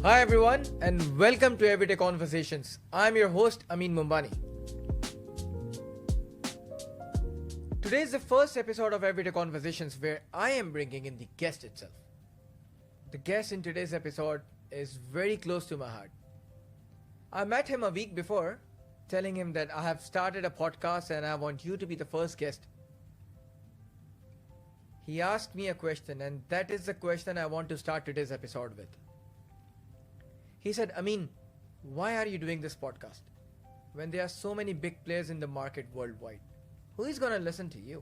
Hi everyone and welcome to Everyday Conversations. I'm your host Amin Mombani. Today is the first episode of Everyday Conversations where I am bringing in the guest itself. The guest in today's episode is very close to my heart. I met him a week before, telling him that I have started a podcast and I want you to be the first guest. He asked me a question, and that is the question I want to start today's episode with. He said, Amin, why are you doing this podcast? When there are so many big players in the market worldwide, who is gonna listen to you?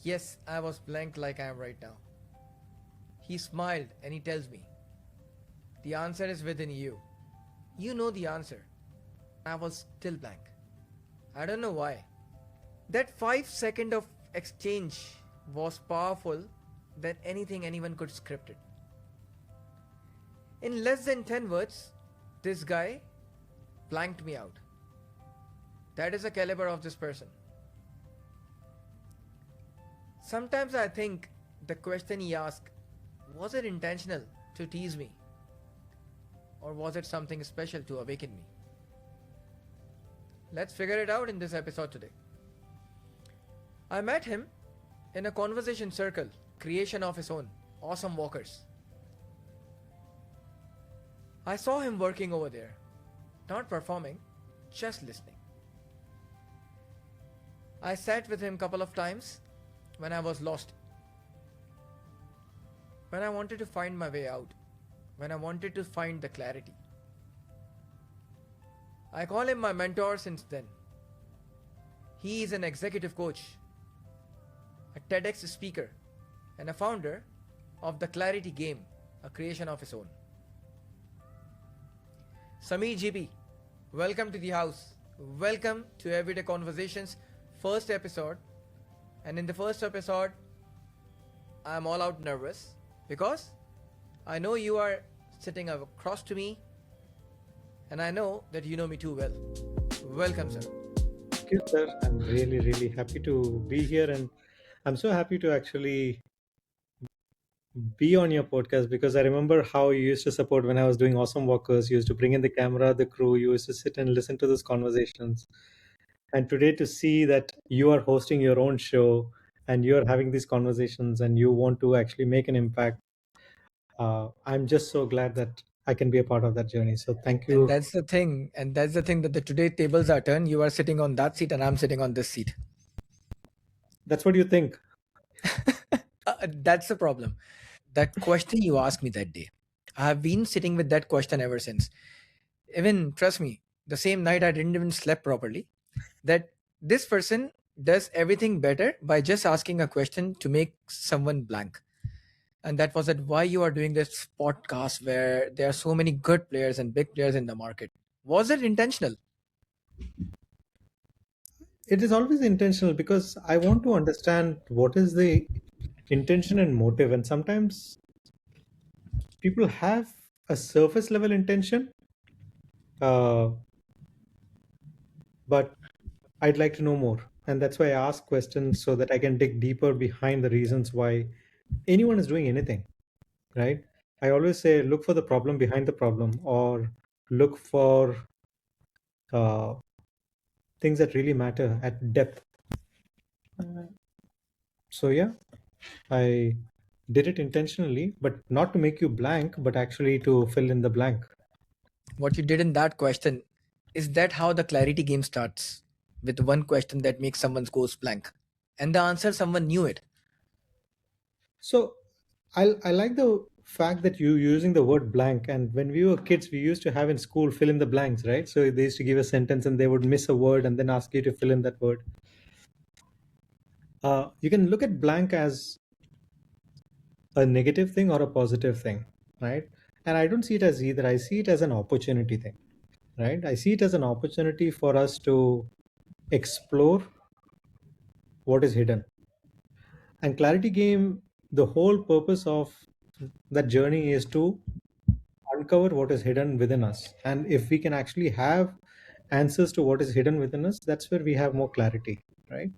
Yes, I was blank like I am right now. He smiled and he tells me, the answer is within you. You know the answer. I was still blank. I don't know why. That 5 second of exchange was powerful than anything anyone could script it. In less than 10 words, this guy blanked me out. That is the caliber of this person. Sometimes I think the question he asked, was it intentional to tease me? Or was it something special to awaken me? Let's figure it out in this episode today. I met him in a conversation circle, creation of his own, Awesome Walkers. I saw him working over there, not performing, just listening. I sat with him a couple of times when I was lost, when I wanted to find my way out, when I wanted to find the clarity. I call him my mentor since then. He is an executive coach, a TEDx speaker, and a founder of the Clarity Game, a creation of his own. Samir Geepee, welcome to the house. Welcome to Everyday Conversations, first episode. And in the first episode, I'm all out nervous because I know you are sitting across to me and I know that you know me too well. Welcome, sir. Thank you, sir. I'm really happy to be here, and I'm so happy to actually be on your podcast because I remember how you used to support when I was doing Awesome Walkers. You used to bring in the camera, the crew, you used to sit and listen to those conversations. And today to see that you are hosting your own show and you're having these conversations and you want to actually make an impact, I'm just so glad that I can be a part of that journey. So thank And you. that's the thing that the today tables are turned. You are sitting on that seat and I'm sitting on this seat. That's what you think. That's the problem. That question you asked me that day, I have been sitting with that question ever since. Even, trust me, the same night I didn't even sleep properly. That this person does everything better by just asking a question to make someone blank. And that was that why you are doing this podcast where there are so many good players and big players in the market. Was it intentional? It is always intentional because I want to understand what is the intention and motive. And sometimes people have a surface level intention, uh, but I'd like to know more. And that's why I ask questions so that I can dig deeper behind the reasons why anyone is doing anything, right? I always say look for the problem behind the problem, or look for uh, things that really matter at depth. So, yeah, I did it intentionally, but not to make you blank, but actually to fill in the blank. What you did in that question, is that how the clarity game starts? With one question that makes someone's goes blank. And the answer, someone knew it. So I like the fact that you using the word blank. And when we were kids, we used to have in school fill in the blanks, right? So they used to give a sentence and they would miss a word and then ask you to fill in that word. You can look at blank as a negative thing or a positive thing, right? And I don't see it as either. I see it as an opportunity thing, right? I see it as an opportunity for us to explore what is hidden. And clarity game, the whole purpose of that journey is to uncover what is hidden within us. And if we can actually have answers to what is hidden within us, that's where we have more clarity, right?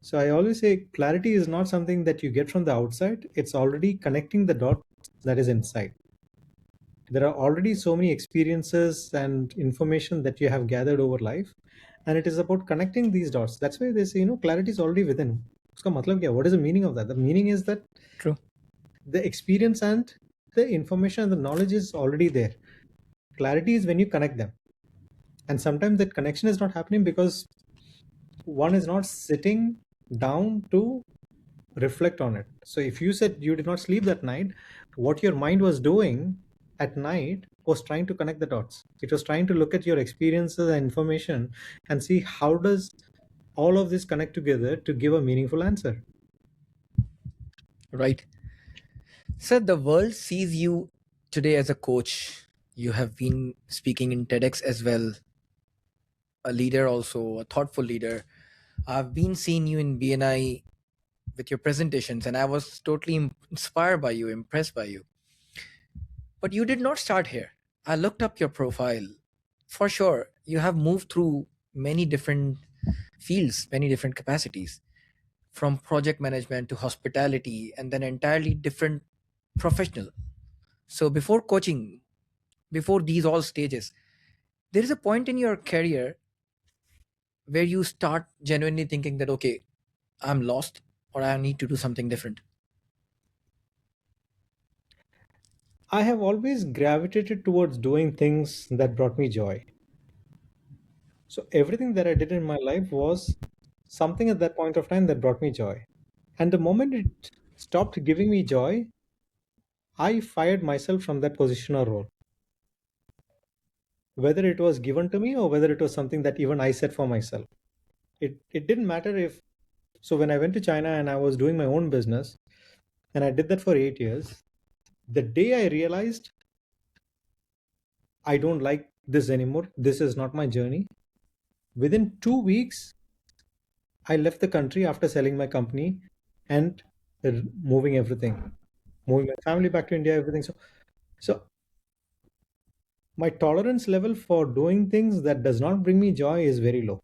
So I always say clarity is not something that you get from the outside, it's already connecting the dots that is inside. There are already so many experiences and information that you have gathered over life, and it is about connecting these dots. That's why they say, clarity is already within. Uska matlab kya? What is the meaning of that? The meaning is that True. the experience and the information and the knowledge is already there. Clarity is when you connect them, and sometimes that connection is not happening because one is not sitting down to reflect on it. So if you said you did not sleep that night, what your mind was doing at night was trying to connect the dots. It was trying to look at your experiences and information and see how does all of this connect together to give a meaningful answer. Right. So the world sees you today as a coach. You have been speaking in TEDx as well, a leader also, a thoughtful leader. I've been seeing you in BNI with your presentations, and I was totally inspired by you, impressed by you. But you did not start here. I looked up your profile. For sure, you have moved through many different fields, many different capacities, from project management to hospitality, and then entirely different professional. So before coaching, before these all stages, there is a point in your career where you start genuinely thinking that, okay, I'm lost or I need to do something different. I have always gravitated towards doing things that brought me joy. So everything that I did in my life was something at that point of time that brought me joy. And the moment it stopped giving me joy, I fired myself from that position or role, whether it was given to me or whether it was something that even I set for myself. It didn't matter if. So when I went to China and I was doing my own business, and I did that for 8 years, the day I realized I don't like this anymore, this is not my journey, within 2 weeks, I left the country after selling my company and moving everything, moving my family back to India, everything. So my tolerance level for doing things that does not bring me joy is very low.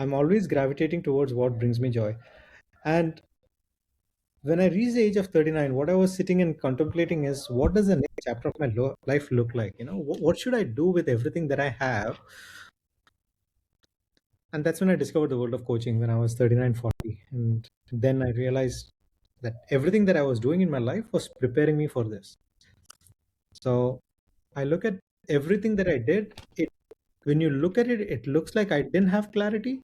I'm always gravitating towards what brings me joy. And when I reached the age of 39, what I was sitting and contemplating is what does the next chapter of my life look like? What should I do with everything that I have? And that's when I discovered the world of coaching when I was 39, 40. And then I realized that everything that I was doing in my life was preparing me for this. So I look at everything that I did. When you look at it, it looks like I didn't have clarity,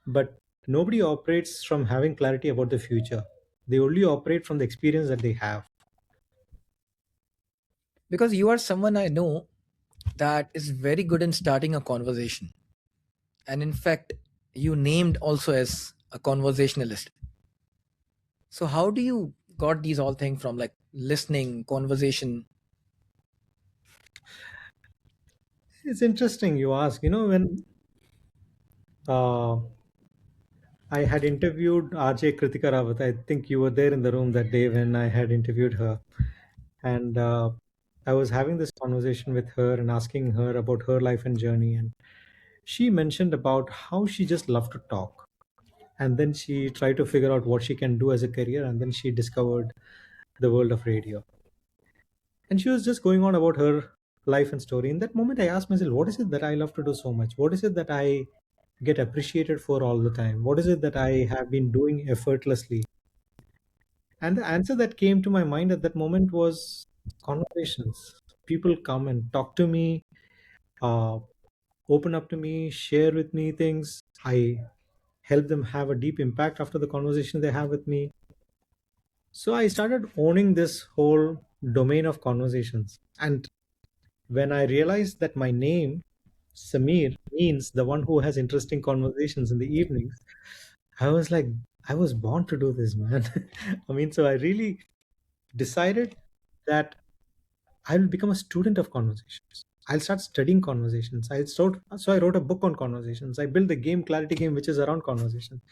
but nobody operates from having clarity about the future. They only operate from the experience that they have. Because you are someone I know that is very good in starting a conversation. And in fact, you named also as a conversationalist. So how do you got these all things from, like listening, conversation? It's interesting you ask. When uh, I had interviewed RJ Kritika Rawat, I think you were there in the room that day when I had interviewed her. And I was having this conversation with her and asking her about her life and journey. And she mentioned about how she just loved to talk. And then she tried to figure out what she can do as a career. And then she discovered the world of radio. And she was just going on about her life and story. In that moment, I asked myself, what is it that I love to do so much? What is it that I get appreciated for all the time? What is it that I have been doing effortlessly? And the answer that came to my mind at that moment was conversations. People come and talk to me, uh, open up to me, share with me things. I help them have a deep impact after the conversation they have with me. So I started owning this whole domain of conversations. And when I realized that my name, Samir, means the one who has interesting conversations in the evenings, I was like, I was born to do this, man. I mean, so I really decided that I will become a student of conversations. I'll start studying conversations. So I wrote a book on conversations. I built the game Clarity Game, which is around conversations.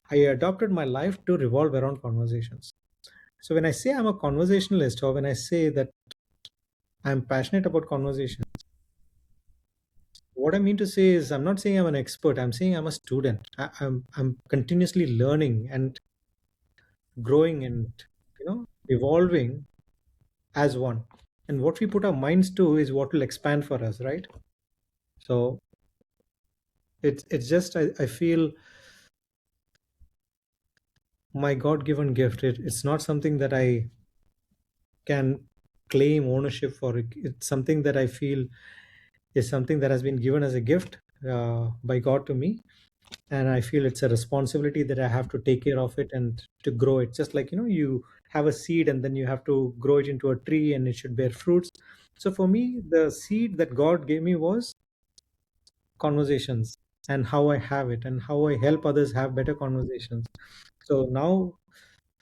I adopted my life to revolve around conversations. So when I say I'm a conversationalist, or when I say that I'm passionate about conversations, what I mean to say is I'm not saying I'm an expert. I'm saying I'm a student. I'm continuously learning and growing, and you know evolving as one. And what we put our minds to is what will expand for us, right? So it's just I feel my God-given gift. It's not something that I can claim ownership for. It's something that I feel is something that has been given as a gift by God to me, and I feel it's a responsibility that I have to take care of it and to grow it. Just like you have a seed and then you have to grow it into a tree and it should bear fruits. So for me, the seed that God gave me was conversations, and how I have it and how I help others have better conversations. So now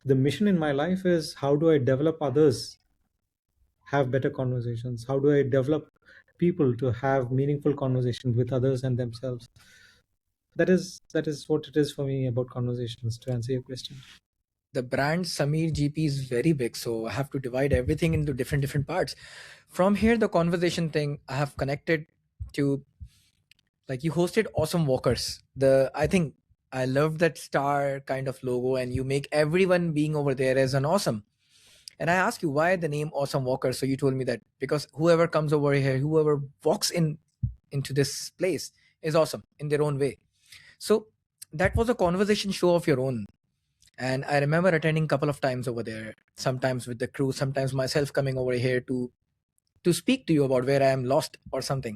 the mission in my life is, how do I develop others have better conversations? How do I develop people to have meaningful conversations with others and themselves? That is what it is for me about conversations, to answer your question. The brand Samir GP is very big, so I have to divide everything into different parts. From here, the conversation thing I have connected to, like, you hosted awesome walkers. The I think I love that star kind of logo, and you make everyone being over there as an awesome. And I asked you why the name Awesome Walker. So you told me that because whoever comes over here, whoever walks into this place is awesome in their own way. So that was a conversation show of your own. And I remember attending a couple of times over there, sometimes with the crew, sometimes myself coming over here to speak to you about where I am lost or something.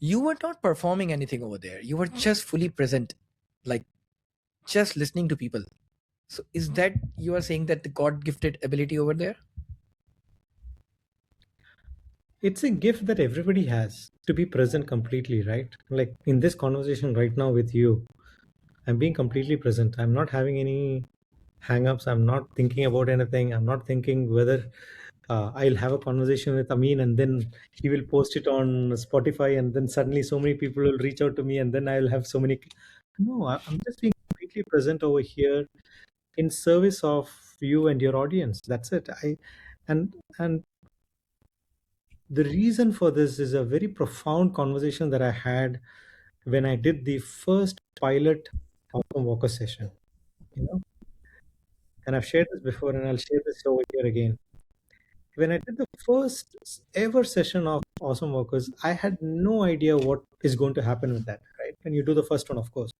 You were not performing anything over there. You were just fully present, like just listening to people. So is that you are saying that the God gifted ability over there? It's a gift that everybody has, to be present completely, right? Like in this conversation right now with you, I'm being completely present. I'm not having any hang-ups. I'm not thinking about anything. I'm not thinking whether I'll have a conversation with Amin and then he will post it on Spotify and then suddenly so many people will reach out to me and then I'll have so many. No, I'm just being completely present over here in service of you and your audience. That's it. And the reason for this is a very profound conversation that I had when I did the first pilot Awesome Walker session. You know, and I've shared this before, and I'll share this over here again. When I did the first ever session of Awesome Workers, I had no idea what is going to happen with that. Right? When you do the first one, of course,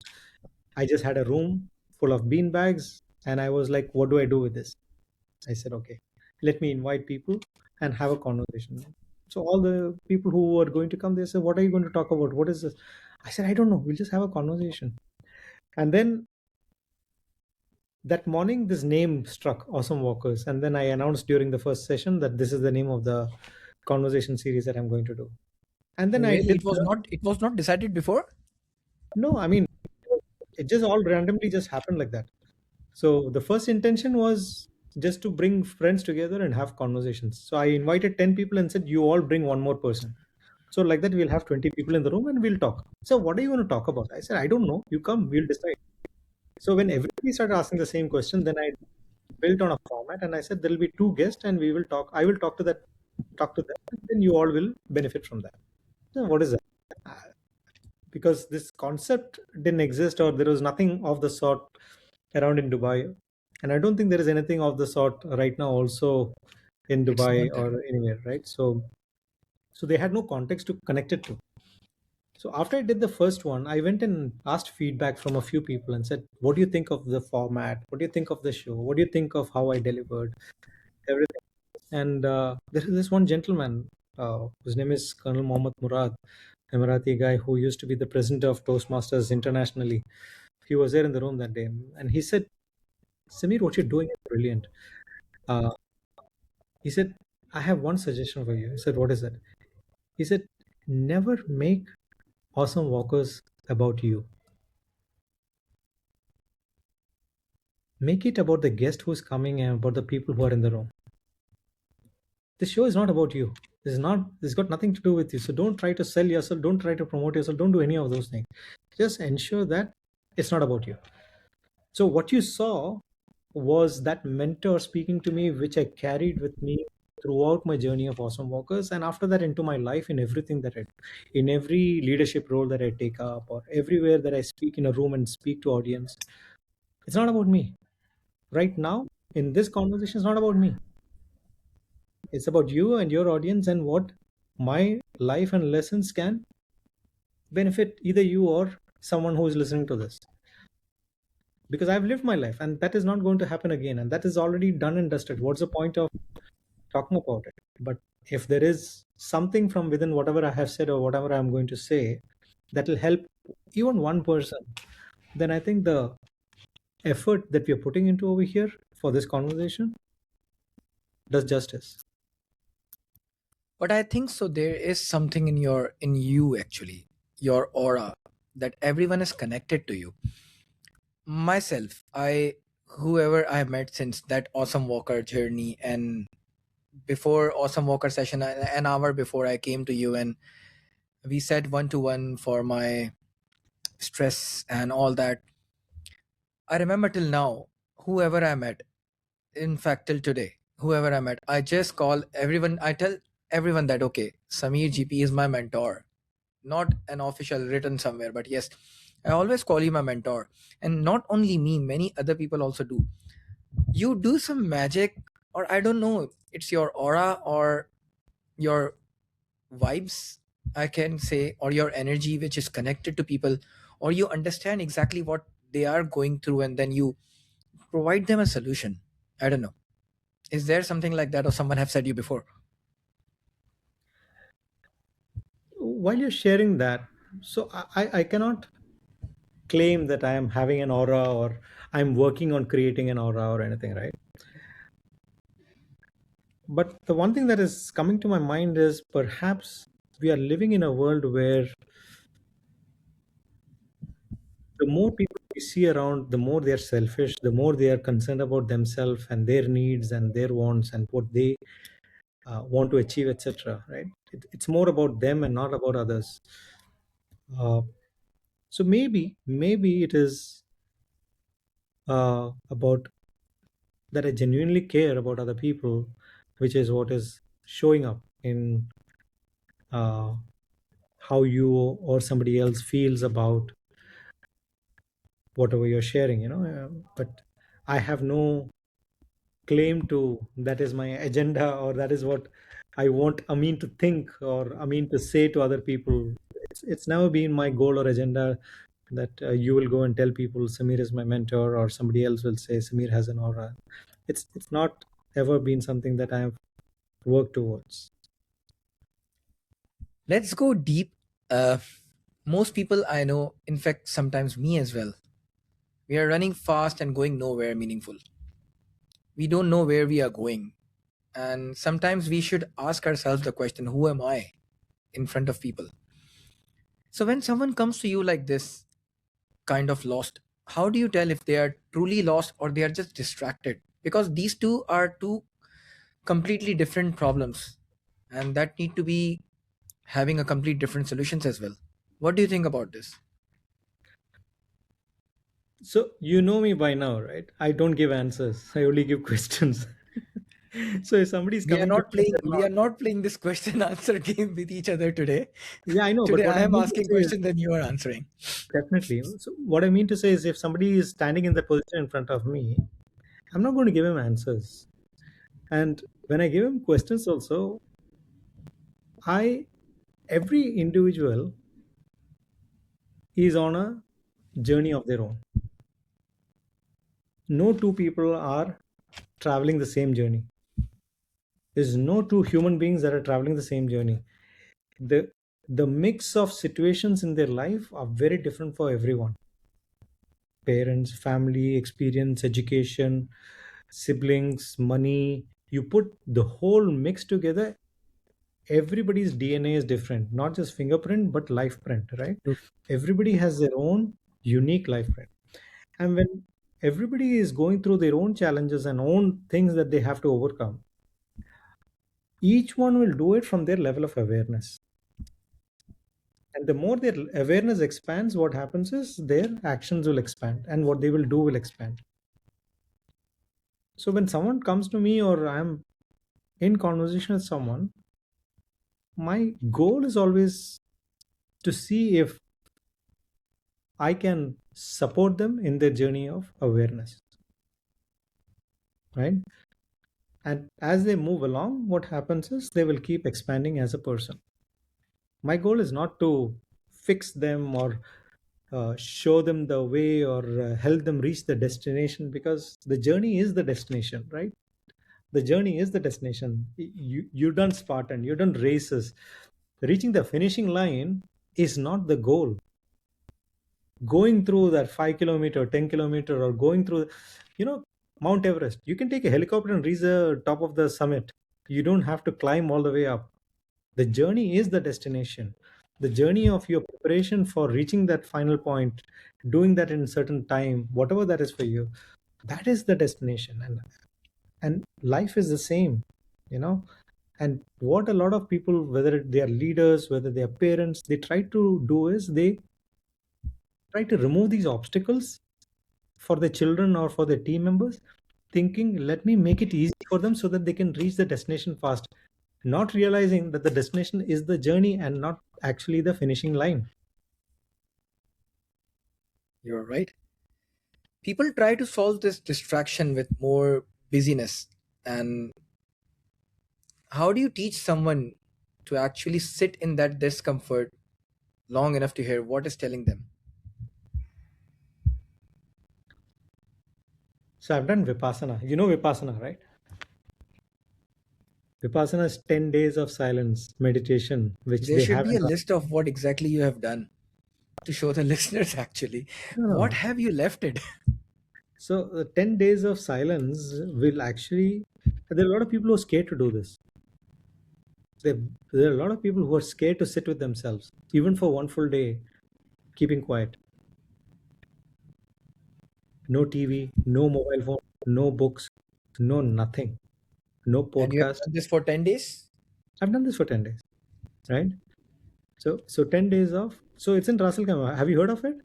I just had a room full of bean bags, and I was like, "What do I do with this?" I said, "Okay, let me invite people and have a conversation." So all the people who were going to come, they said, "What are you going to talk about? What is this?" I said, "I don't know. We'll just have a conversation." And then that morning, this name struck, Awesome Walkers. And then I announced during the first session that this is the name of the conversation series that I'm going to do. And then I Really, did it was the, not decided before. no, I mean, it just all randomly just happened like that. So the first intention was just to bring friends together and have conversations. So I invited 10 people and said, you all bring one more person. So like that, we'll have 20 people in the room and we'll talk. So what are you going to talk about? I said, I don't know. You come, we'll decide. So when everybody started asking the same question, then I built on a format and I said there'll be two guests and we will talk. I will talk to them, and then you all will benefit from that. So what is that? Because this concept didn't exist or there was nothing of the sort around in Dubai. And I don't think there is anything of the sort right now also in It's Dubai not there. or anywhere, right? So they had no context to connect it to. So after I did the first one, I went and asked feedback from a few people and said, "What do you think of the format? What do you think of the show? What do you think of how I delivered everything?" And there is this one gentleman, whose name is Colonel Mohammad Murad, Emirati guy who used to be the president of Toastmasters internationally. He was there in the room that day, and he said, "Samir, what you're doing is brilliant." Uh, he said, "I have one suggestion for you." I said, "What is that?" He said, "Never make Awesome Walkers about you. Make it about the guest who's coming and about the people who are in the room. The show is not about you. It's got nothing to do with you. So don't try to sell yourself, don't try to promote yourself, don't do any of those things. Just ensure that it's not about you." So what you saw was that mentor speaking to me, which I carried with me throughout my journey of Awesome Walkers, and after that into my life, in everything that I do, in every leadership role that I take up, or everywhere that I speak in a room and speak to audience. It's not about me right now. In this conversation, it's not about me. It's about you and your audience and what my life and lessons can benefit either you or someone who is listening to this. Because I've lived my life and that is not going to happen again. And that is already done and dusted. What's the point of talking about it? But if there is something from within whatever I have said or whatever I'm going to say that will help even one person, then I think the effort that we are putting into over here for this conversation does justice. But I think so there is something in you actually, your aura, that everyone is connected to you. Myself, I whoever I met since that awesome walker journey, and before awesome walker session, an hour before I came to you, and we said one to one for my stress and all that. I remember till now, whoever I met, in fact till today, whoever I met, I just call everyone, I tell everyone that okay, Samir GP is my mentor, not an official written somewhere, but yes, I always call you my mentor. And not only me, many other people also do. You do some magic, or I don't know, it's your aura or your vibes, I can say, or your energy which is connected to people, or you understand exactly what they are going through and then you provide them a solution. I don't know. Is there something like that, or someone have said you before? While you're sharing that, so I cannot claim that I am having an aura or I'm working on creating an aura or anything, right? But the one thing that is coming to my mind is perhaps we are living in a world where the more people we see around, the more they are selfish, the more they are concerned about themselves and their needs and their wants and what they want to achieve, etc. Right? It's more about them and not about others. So maybe it is about that I genuinely care about other people, which is what is showing up in uh, how you or somebody else feels about whatever you're sharing. But I have no claim to that is my agenda or that is what I want Amin to think or Amin to say to other people. It's never been my goal or agenda that you will go and tell people Samir is my mentor or somebody else will say Samir has an aura. It's not ever been something that I have worked towards. Let's go deep. uh, Most people I know, in fact sometimes me as well, we are running fast and going nowhere meaningful. We don't know where we are going, and sometimes we should ask ourselves the question, who am I in front of people? So when someone comes to you like this, kind of lost, how do you tell if they are truly lost or they are just distracted? Because these two are two completely different problems, and that need to be having a complete different solutions as well. What do you think about this? So you know me by now, right? I don't give answers. I only give questions. So if somebody is we are coming to not me and playing say, we are not playing this question answer game with each other today. yeah, I know, but Today what I I am mean to asking say is question, then you are answering. definitely. So what I mean to say is if somebody is standing in the position in front of me, I'm not going to give him answers. And when I give him questions also, I every individual is on a journey of their own. No two people are traveling the same journey. There's no two human beings that are traveling the same journey. The the mix of situations in their life are very different for everyone. Parents, family, experience, education, siblings, money. You put the whole mix together, everybody's DNA is different, not just fingerprint, but life print, right? Everybody has their own unique life print. And when everybody is going through their own challenges and own things that they have to overcome, each one will do it from their level of awareness. And the more their awareness expands, what happens is their actions will expand and what they will do will expand. So when someone comes to me or I'm in conversation with someone, my goal is always to see if I can support them in their journey of awareness. right? And as they move along, what happens is they will keep expanding as a person. My goal is not to fix them or show them the way or help them reach the destination, because the journey is the destination, right? The journey is the destination. You done Spartan, you done races. Reaching the finishing line is not the goal. Going through that 5 kilometer, 10 kilometer, or going through, you know, Mount Everest, you can take a helicopter and reach the top of the summit. You don't have to climb all the way up. The journey is the destination. The journey of your preparation for reaching that final point, doing that in a certain time, whatever that is for you, that is the destination. And life is the same, you know. And what a lot of people, whether they are leaders, whether they are parents, they try to do is they try to remove these obstacles for the children or for the team members, thinking, let me make it easy for them so that they can reach the destination fast, not realizing that the destination is the journey and not actually the finishing line. You're right. People try to solve this distraction with more busyness. And how do you teach someone to actually sit in that discomfort long enough to hear what is telling them? So I've done Vipassana. You know Vipassana, right? Vipassana is 10 days of silence meditation, which There they should have be in. a list of what exactly you have done to show the listeners actually. No, no, What no. have you left it? So the 10 days of silence will actually, there are a lot of people who are scared to do this. There, there are a lot of people who are scared to sit with themselves, even for one full day, keeping quiet. No TV, no mobile phone, no books, no nothing, no And you have podcast. done this for 10 days? I've done this for 10 days, right? So 10 days of, so it's in Russell Khama. Have you heard of it?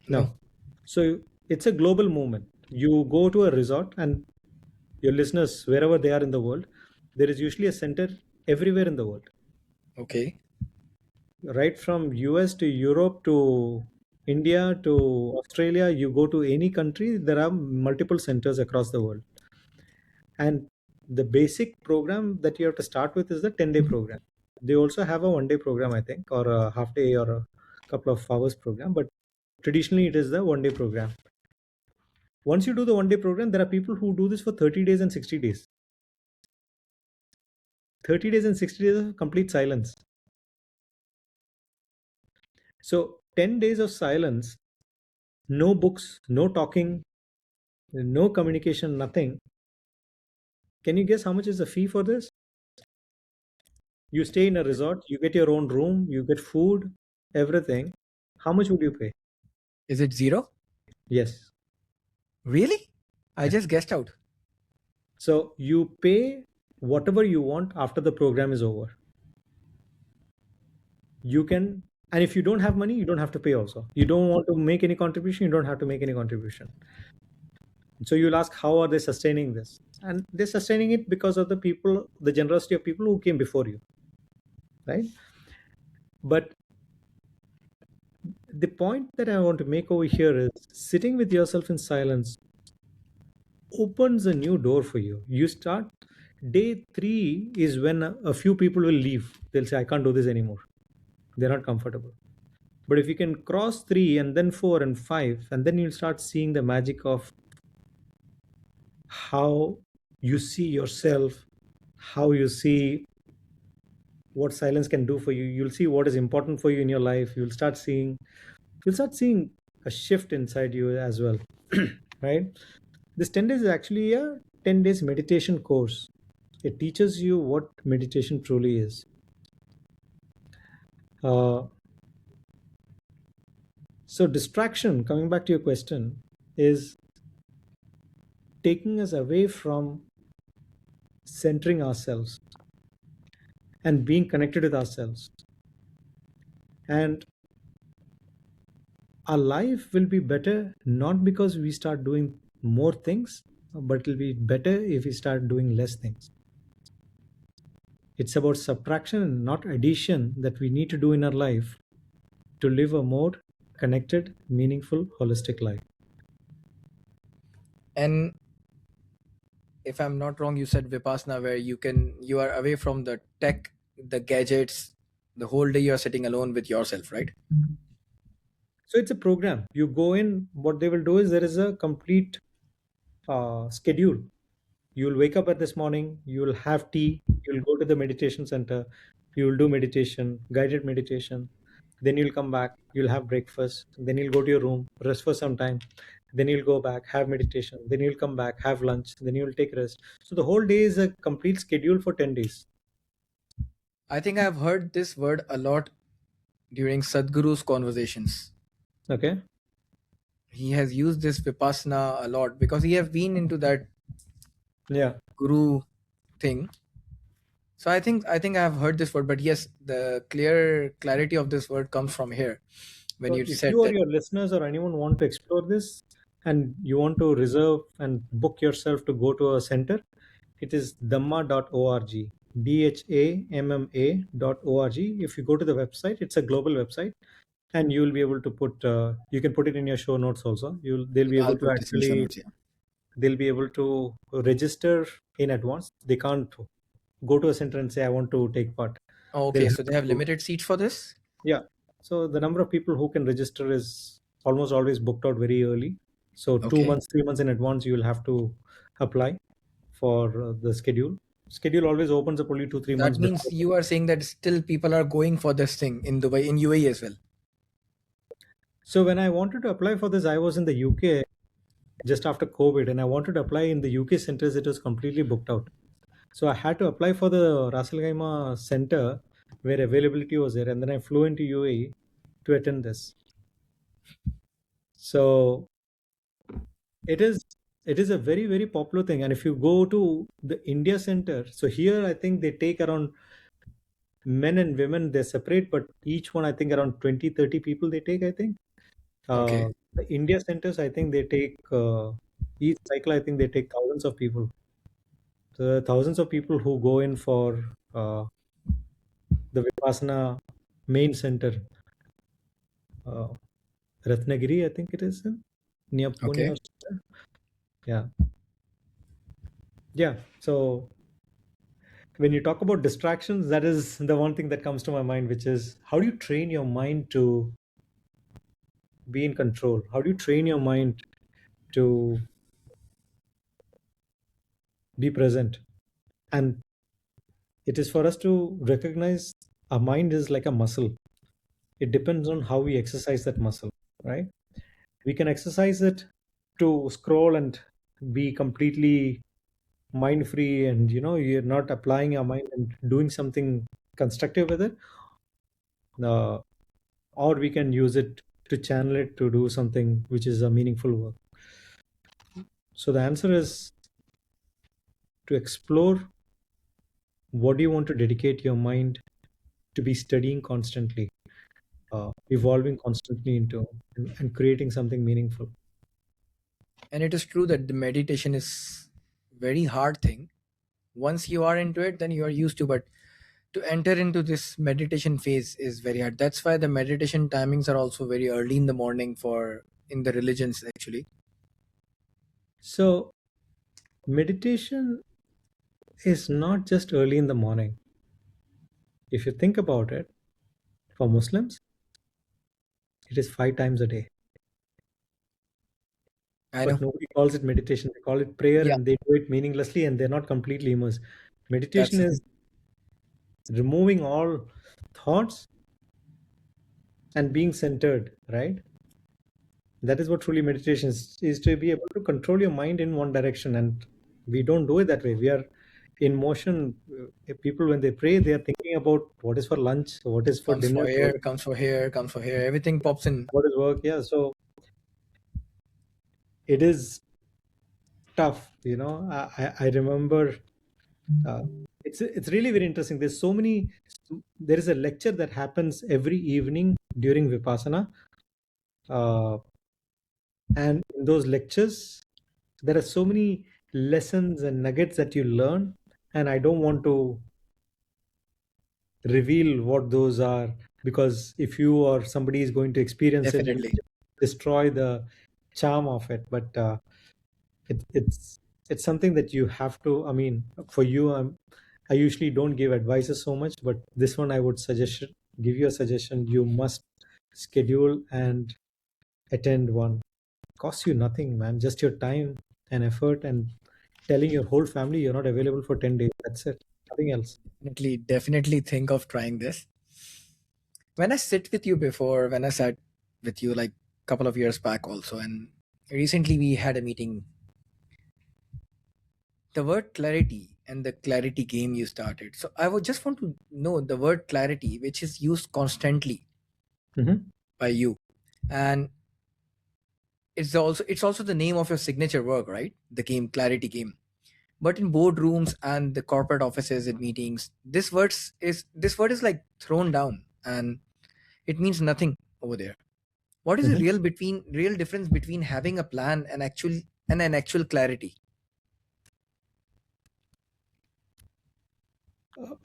No. No. So it's a global movement. You go to a resort, and your listeners, wherever they are in the world, there is usually a center everywhere in the world, Okay. right from US to Europe to India to Australia. You go to any country, there are multiple centers across the world. And the basic program that you have to start with is the 10-day program. They also have a 1 day program, I think, or a half day or a couple of hours program, but traditionally it is the 1 day program. Once you do the 1 day program, there are people who do this for 30 days and 60 days. 30 days and 60 days of complete silence. So 10 days of silence, no books, no talking, no communication, nothing. Can you guess how much is the fee for this? You stay in a resort, you get your own room, you get food, everything. How much would you pay? Is it zero? Yes. Really? I Yeah. just guessed out. So you pay whatever you want after the program is over. You can, and if you don't have money, you don't have to pay also. You don't want to make any contribution, you don't have to make any contribution. So you'll ask, how are they sustaining this? And they're sustaining it because of the people, the generosity of people who came before you, right? But the point that I want to make over here is sitting with yourself in silence opens a new door for you. You start, day three is when a few people will leave. They'll say, I can't do this anymore. They're not comfortable. But if you can cross three and then four and five, and then you'll start seeing the magic of how you see yourself, how you see what silence can do for you. You'll see what is important for you in your life. You'll start seeing a shift inside you as well. Right? This 10 days is actually a 10 days meditation course. It teaches you what meditation truly is. Uh, so, distraction, coming back to your question, is taking us away from centering ourselves and being connected with ourselves. And our life will be better not because we start doing more things, but it'll be better if we start doing less things. It's about subtraction and not addition that we need to do in our life to live a more connected, meaningful, holistic life. And if I'm not wrong, you said Vipassana, where you are away from the tech, the gadgets, the whole day you are sitting alone with yourself, right? So it's a program. You go in, what they will do is there is a complete schedule. You'll wake up at this morning, you'll have tea, you'll go to the meditation center, you'll do meditation, guided meditation. Then you'll come back, you'll have breakfast, then you'll go to your room, rest for some time. Then you'll go back, have meditation, then you'll come back, have lunch, then you'll take rest. So the whole day is a complete schedule for 10 days. I think I've heard this word a lot during Sadhguru's conversations. Okay. He has used this Vipassana a lot because he have been into that Yeah. guru thing. So I think I've heard this word, but yes, the clarity of this word comes from here when So you if said you or that. your listeners or anyone want to explore this and you want to reserve and book yourself to go to a center, it is dhamma.org. dhamma.org. If you go to the website, it's a global website, and you'll be able to put you can put it in your show notes also. You'll they'll be able I'll to put this in show actually notes. Yeah. they'll be able to register in advance. They can't go to a center and say I want to take part. They'll Okay, so have they have to. limited seats for this. Yeah. So the number of people who can register is almost always booked out very early. So two Okay, months, 3 months in advance, you will have to apply for the schedule. Schedule always opens up only 2 3 months that means before. you are saying that still people are going for this thing in Dubai, in UAE as well. So when I wanted to apply for this, I was in the UK just after COVID, and I wanted to apply in the UK centers. It was completely booked out. So I had to apply for the Ras Al Khaimah center where availability was there, and then I flew into UAE to attend this. So it is it is a very very popular thing, and if you go to the India center, so here I think they take around men and women they're separate, but each one I think around 20 30 people they take. I think Okay, the India centers I think they take each cycle I think they take thousands of people. The thousands of people who go in for the Vipassana main center, uh, Ratnagiri I think it is in, near Pune okay. or somewhere. Yeah, yeah. So when you talk about distractions, that is the one thing that comes to my mind, which is how do you train your mind to be in control? How do you train your mind to be present? And it is for us to recognize our mind is like a muscle. It depends on how we exercise that muscle, right? We can exercise it to scroll and be completely mind free, and you're not applying our mind and doing something constructive with it. Uh, or we can use it to channel it to do something which is a meaningful work. So the answer is to explore what do you want to dedicate your mind to be studying constantly, evolving constantly into, and creating something meaningful. And it is true that the meditation is very hard thing. Once you are into it, then you are used to. But to enter into this meditation phase is very hard. That's why the meditation timings are also very early in the morning for in the religions actually. So meditation is not just early in the morning. If you think about it, for Muslims, it is 5 times a day. I know. But nobody calls it meditation. They call it prayer, Yeah, and they do it meaninglessly, and they're not completely immersed. that's Meditation the is thing. removing all thoughts and being centered, right? That is what truly meditation is to be able to control your mind in one direction. And we don't do it that way. We are in motion. People, when they pray, they are thinking about what is for lunch, what is for Comes dinner, for here, comes for here, comes for here. Everything pops in. what is work. Yeah. So it is tough. I remember uh, it's really very interesting. There is a lecture that happens every evening during Vipassana. Uh, and in those lectures, there are so many lessons and nuggets that you learn, and I don't want to reveal what those are, because if you or somebody is going to experience it, it will Definitely. destroy the charm of it. But It's something that you have to. I mean, for you, I usually don't give advices so much, but this one I would suggest, give you a suggestion. You must schedule and attend one. Costs you nothing, man. Just your time and effort, and telling your whole family you're not available for 10 days. That's it. Nothing else. Definitely think of trying this. When I sit with you before, when I sat with you like a couple of years back also, and recently we had a meeting, the word clarity and the clarity game you started. So I would just want to know the word clarity, which is used constantly Hmm. by you. And it's also the name of your signature work, right? The game, clarity game. But in boardrooms and the corporate offices and meetings, this word is like thrown down and it means nothing over there. What is the Hmm. real difference between having a plan and an actual clarity?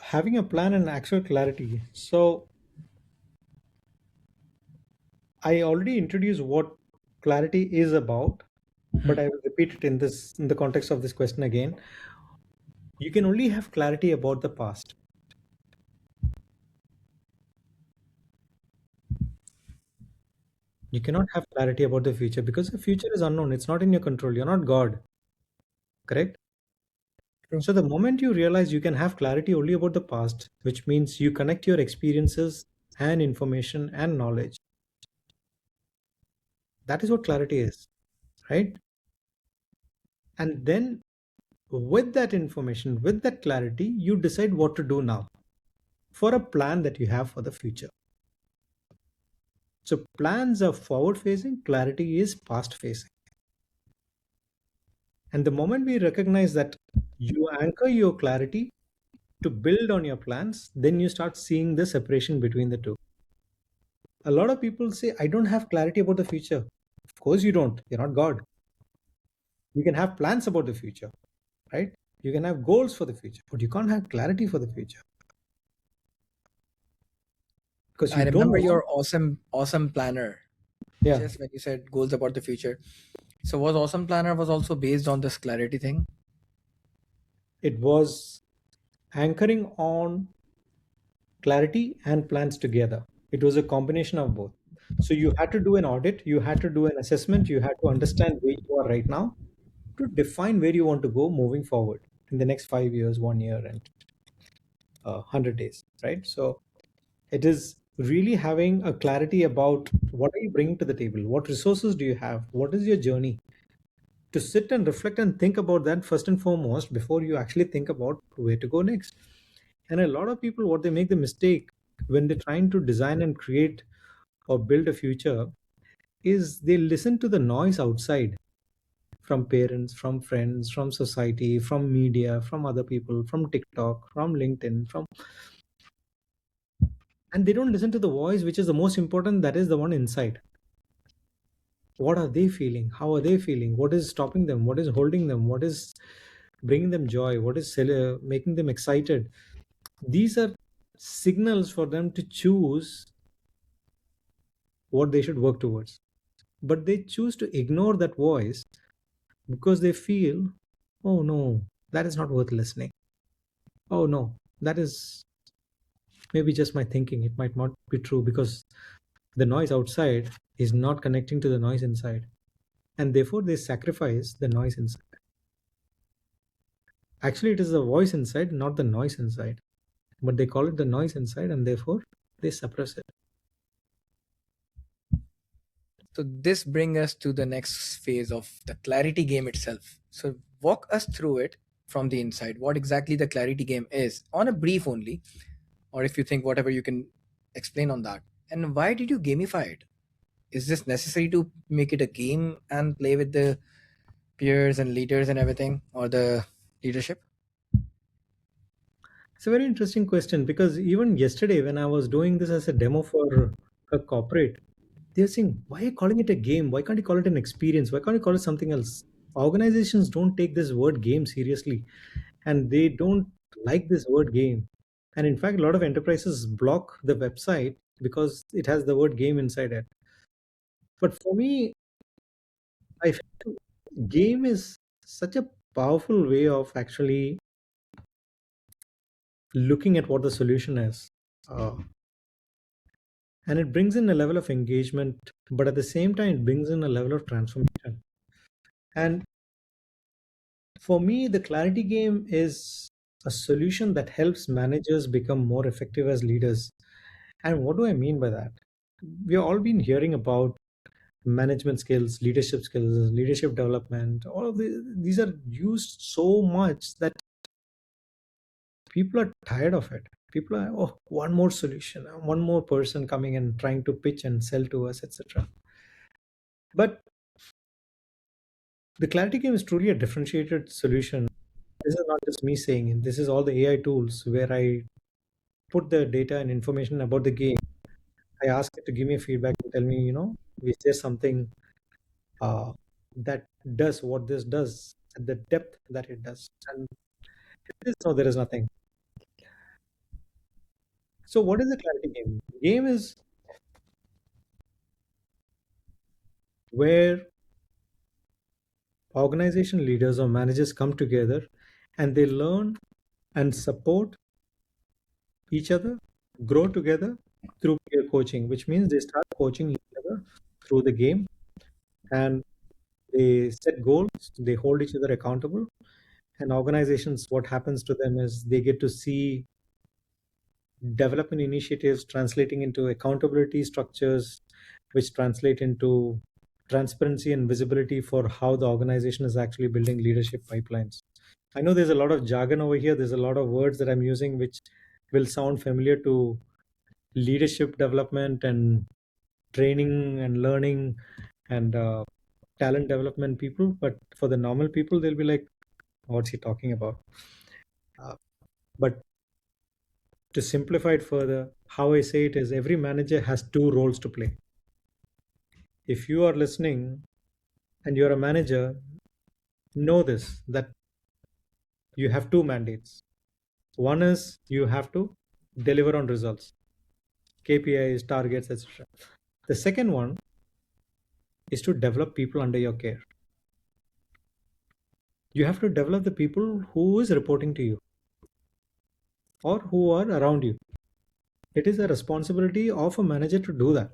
Having a plan and actual clarity. So I already introduced what clarity is about, but Mhm. I will repeat it in the context of this question again. You can only have clarity about the past. You cannot have clarity about the future because the future is unknown. It's not in your control. You're not God, correct? True. So the moment you realize you can have clarity only about the past, which means you connect your experiences and information and knowledge, that is what clarity is, right? And then with that information, with that clarity, you decide what to do now for a plan that you have for the future. So plans are forward facing, clarity is past facing. And the moment we recognize that you anchor your clarity to build on your plans, then you start seeing the separation between the two. A lot of people say, I don't have clarity about the future. Of course, you don't. You're not God. You can have plans about the future, right? You can have goals for the future, but you can't have clarity for the future because I you don't remember know. your awesome planner Yeah, just when you said goals about the future. So was awesome planner was also based on this clarity thing? it was anchoring on clarity and plans together. It was a combination of both. So you had to do an audit, you had to do an assessment, you had to understand where you are right now to define where you want to go moving forward in the next 5 years, 1 year, and 100 days, right? So it is really having a clarity about what are you bringing to the table, what resources do you have, what is your journey, to sit and reflect and think about that first and foremost before you actually think about where to go next. And a lot of people, what they make the mistake when they're trying to design and create or build a future is they listen to the noise outside, from parents, from friends, from society, from media, from other people, from TikTok, from LinkedIn, from, and they don't listen to the voice which is the most important, that is the one inside. What are they feeling? How are they feeling? What is stopping them? What is holding them? What is bringing them joy? What is making them excited? These are signals for them to choose what they should work towards. But they choose to ignore that voice because they feel, oh no, that is not worth listening. Oh no, that is maybe just my thinking. It might not be true because the noise outside is not connecting to the noise inside. And therefore, they sacrifice the noise inside. Actually, it is the voice inside, not the noise inside. But they call it the noise inside, and therefore, they suppress it. So this brings us to the next phase of the clarity game itself. So walk us through it from the inside. What exactly the clarity game is, on a brief only, or if you think whatever you can explain on that. And why did you gamify it? Is this necessary to make it a game and play with the peers and leaders and everything, or the leadership? It's a very interesting question because even yesterday, when I was doing this as a demo for a corporate, they're saying, why are you calling it a game? Why can't you call it an experience? Why can't you call it something else? Organizations don't take this word game seriously and they don't like this word game. And in fact, a lot of enterprises block the website because it has the word game inside it. But for me, I feel game is such a powerful way of actually looking at what the solution is. Uh, and it brings in a level of engagement, but at the same time, it brings in a level of transformation. And for me, the clarity game is a solution that helps managers become more effective as leaders. And what do I mean by that? We've all been hearing about management skills, leadership development. All of these are used so much that people are tired of it. People are, oh, one more solution, one more person coming and trying to pitch and sell to us, etc. But the clarity game is truly a differentiated solution. This is not just me saying it. This is all the AI tools where I put the data and information about the game. I ask it to give me feedback and tell me, is there something uh, that does what this does at the depth that it does? And there is no, there is nothing. So, what is the clarity game? Game is where organization leaders or managers come together and they learn and support each other, grow together through peer coaching, which means they start coaching each other through the game, and they set goals, they hold each other accountable. And organizations, what happens to them is they get to see development initiatives translating into accountability structures, which translate into transparency and visibility for how the organization is actually building leadership pipelines. I know there's a lot of jargon over here, there's a lot of words that I'm using which will sound familiar to leadership development and training and learning and talent development people, but for the normal people they'll be like, what's he talking about? But to simplify it further, how I say it is every manager has two roles to play. If you are listening and you're a manager, know this, that you have two mandates. One is you have to deliver on results, KPIs, targets, etc. The second one is to develop people under your care. You have to develop the people who is reporting to you or who are around you. It is a responsibility of a manager to do that.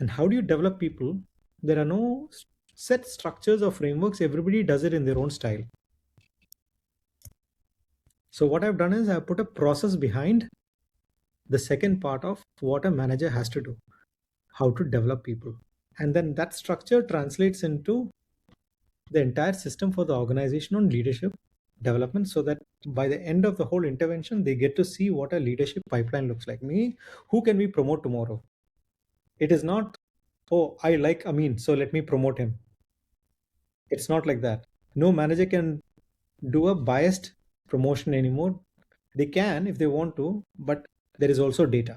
And how do you develop people? There are no set structures or frameworks. Everybody does it in their own style. So what I've done is I've put a process behind the second part of what a manager has to do, how to develop people. And then that structure translates into the entire system for the organization on leadership development, so that by the end of the whole intervention, they get to see what a leadership pipeline looks like. Me, who can we promote tomorrow? It is not, oh, I like Amin, so let me promote him. It's not like that. No manager can do a biased promotion anymore. They can if they want to, but there is also data.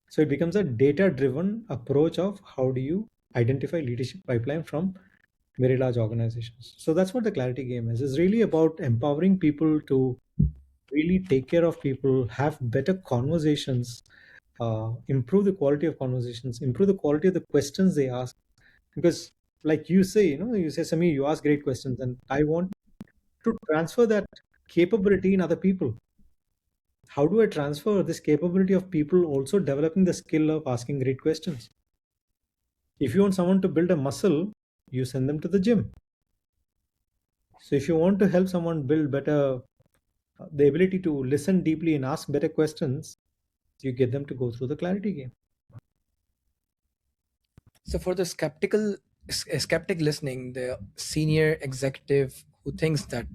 So it becomes a data driven approach of how do you identify leadership pipeline from very large organizations. So that's what the clarity game is. It's really about empowering people to really take care of people, have better conversations, improve the quality of conversations, improve the quality of the questions they ask. Because, like you say, you say, Samir, you ask great questions, and I want to transfer that capability in other people. How do I transfer this capability of people also developing the skill of asking great questions? If you want someone to build a muscle, you send them to the gym. So if you want to help someone build better, the ability to listen deeply and ask better questions, you get them to go through the clarity game. So for the skeptic listening, the senior executive who thinks that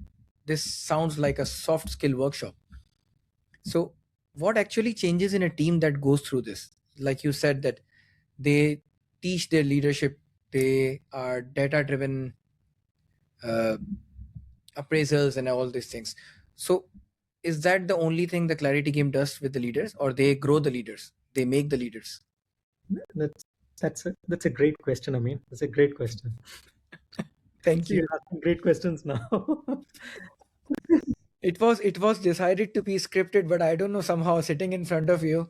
this sounds like a soft skill workshop. So what actually changes in a team that goes through this? Like you said that they teach their leadership, they are data driven uh, appraisals and all these things. So is that the only thing the clarity game does with the leaders, or they grow the leaders, they make the leaders? That's that's a great question. I mean, that's a great question. Thank See, you're you. asking great questions now. It was decided to be scripted, but I don't know, somehow sitting in front of you,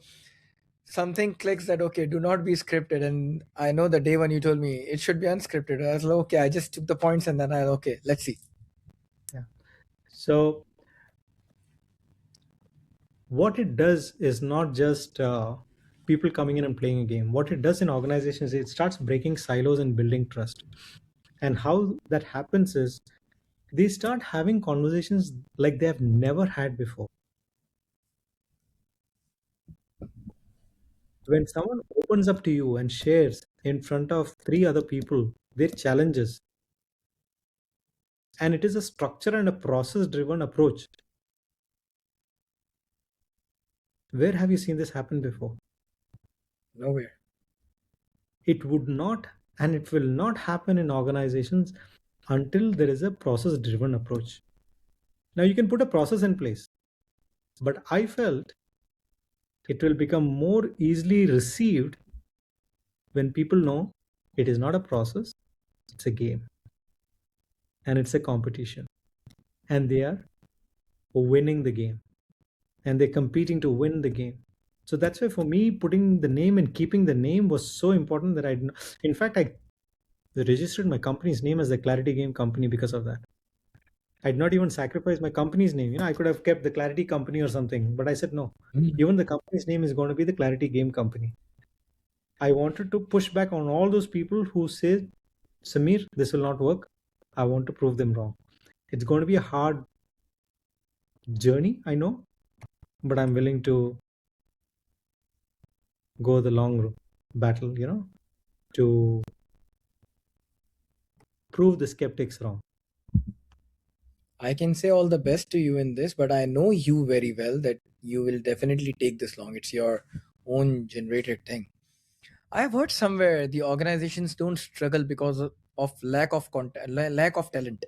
Something clicks that okay, do not be scripted. And I know the day when you told me it should be unscripted, I was like, okay, I just took the points and then I okay, let's see. Yeah. So what it does is not just people coming in and playing a game. What it does in organizations, it starts breaking silos and building trust. And how that happens is they start having conversations like they have never had before. When someone opens up to you and shares in front of three other people their challenges, and it is a structure and a process driven approach, where have you seen this happen before? Nowhere. It would not, and it will not happen in organizations until there is a process driven approach. Now you can put a process in place, but I felt it will become more easily received when people know it is not a process, it's a game, and it's a competition, and they are winning the game, and they're competing to win the game. So that's why for me, putting the name and keeping the name was so important that in fact, I registered my company's name as the Clarity Game Company because of that. I'd not even sacrificed my company's name. I could have kept the Clarity Company or something, but I said no. Mm. Even the company's name is going to be the Clarity Game Company. I wanted to push back on all those people who say, Samir, this will not work. I want to prove them wrong. It's going to be a hard journey, I know, but I'm willing to go the battle, to prove the skeptics wrong. I can say all the best to you in this, but I know you very well that you will definitely take this long. It's your own generated thing. I've heard somewhere the organizations don't struggle because of lack of content, lack of talent.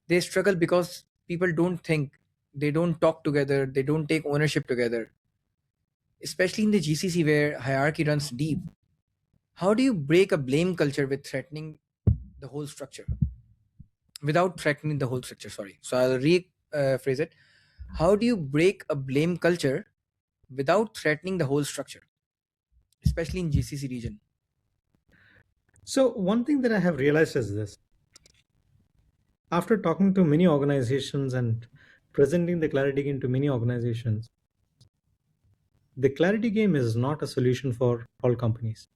They struggle because people don't think, they don't talk together, they don't take ownership together. Especially in the GCC where hierarchy runs deep. How do you break a blame culture with threatening the whole structure? Without threatening the whole structure, sorry. So I'll rephrase it. How do you break a blame culture without threatening the whole structure, especially in GCC region? So, one thing that I have realized is this: after talking to many organizations and presenting the Clarity Game to many organizations, the Clarity Game is not a solution for all companies.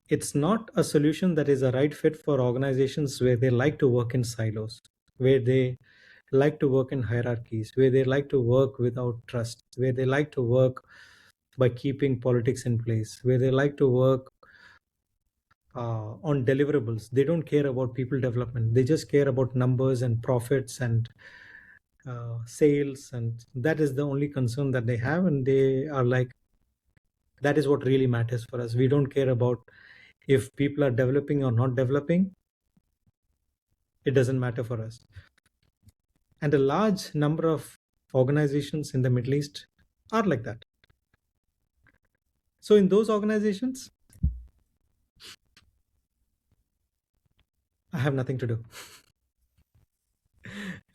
It's not a solution that is a right fit for organizations where they like to work in silos, where they like to work in hierarchies, where they like to work without trust, where they like to work by keeping politics in place, where they like to work on deliverables. They don't care about people development. They just care about numbers and profits and sales, and that is the only concern that they have. And they are like, that is what really matters for us. We don't care about if people are developing or not developing. It doesn't matter for us. And a large number of organizations in the Middle East are like that. So in those organizations, I have nothing to do,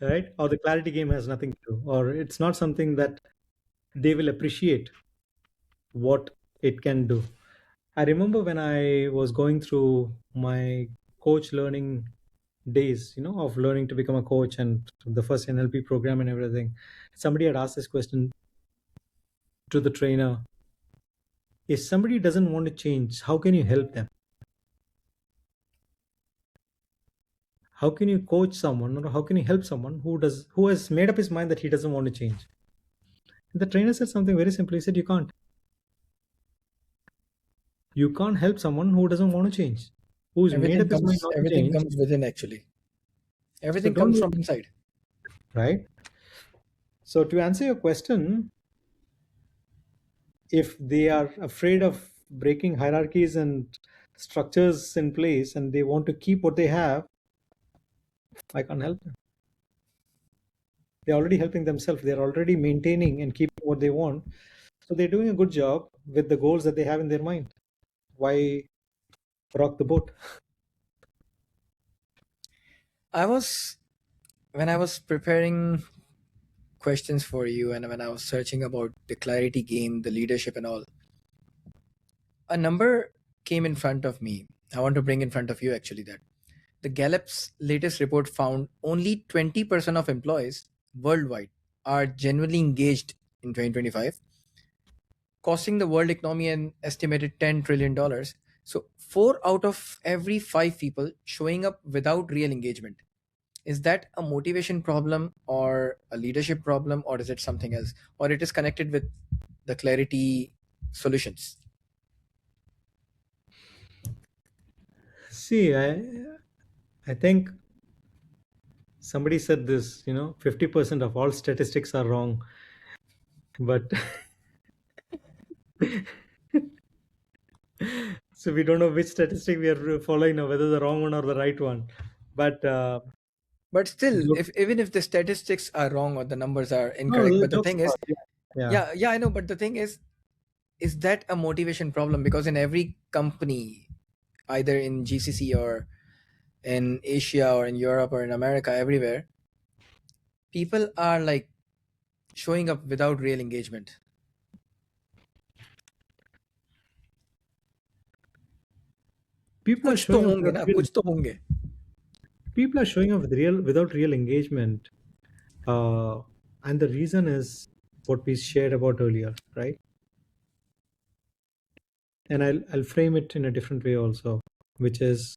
right? Or the Clarity Game has nothing to do, or it's not something that they will appreciate what it can do. I remember when I was going through my coach learning days, of learning to become a coach and the first NLP program and everything. Somebody had asked this question to the trainer: if somebody doesn't want to change, how can you help them? How can you coach someone, or how can you help someone who has made up his mind that he doesn't want to change? And the trainer said something very simple. He said, you can't help someone who doesn't want to change, who's made Everything up his mind comes, not to everything change. comes within actually. So Everything don't comes you, from inside. right? So to answer your question, if they are afraid of breaking hierarchies and structures in place and they want to keep what they have, I can't help them. They're already helping themselves. They're already maintaining and keeping what they want. So they're doing a good job with the goals that they have in their mind. Why rock the boat? I was, when I was preparing questions for you, and when I was searching about the clarity game, the leadership, and all, a number came in front of me. I want to bring in front of you actually that the Gallup's latest report found only 20% of employees worldwide are genuinely engaged in 2025, costing the world economy an estimated $10 trillion. So, 4 out of every 5 people showing up without real engagement. Is that a motivation problem or a leadership problem, or is it something else? Or it is connected with the clarity solutions? See, I think somebody said this, 50% of all statistics are wrong. But so we don't know which statistic we are following now, whether the wrong one or the right one. But But still, look, if even if the statistics are wrong or the numbers are no, incorrect, the but the jokes thing is, apart. Yeah. Yeah. yeah, I know, but the thing is that a motivation problem? Because in every company, either in GCC or in Asia or in Europe or in America, everywhere, people are like showing up without real engagement. People are कुछ तो showing up होंगे without ना, real, कुछ तो होंगे. people are showing up with real without real engagement. Uh, and the reason is what we shared about earlier, right? And I'll frame it in a different way also, which is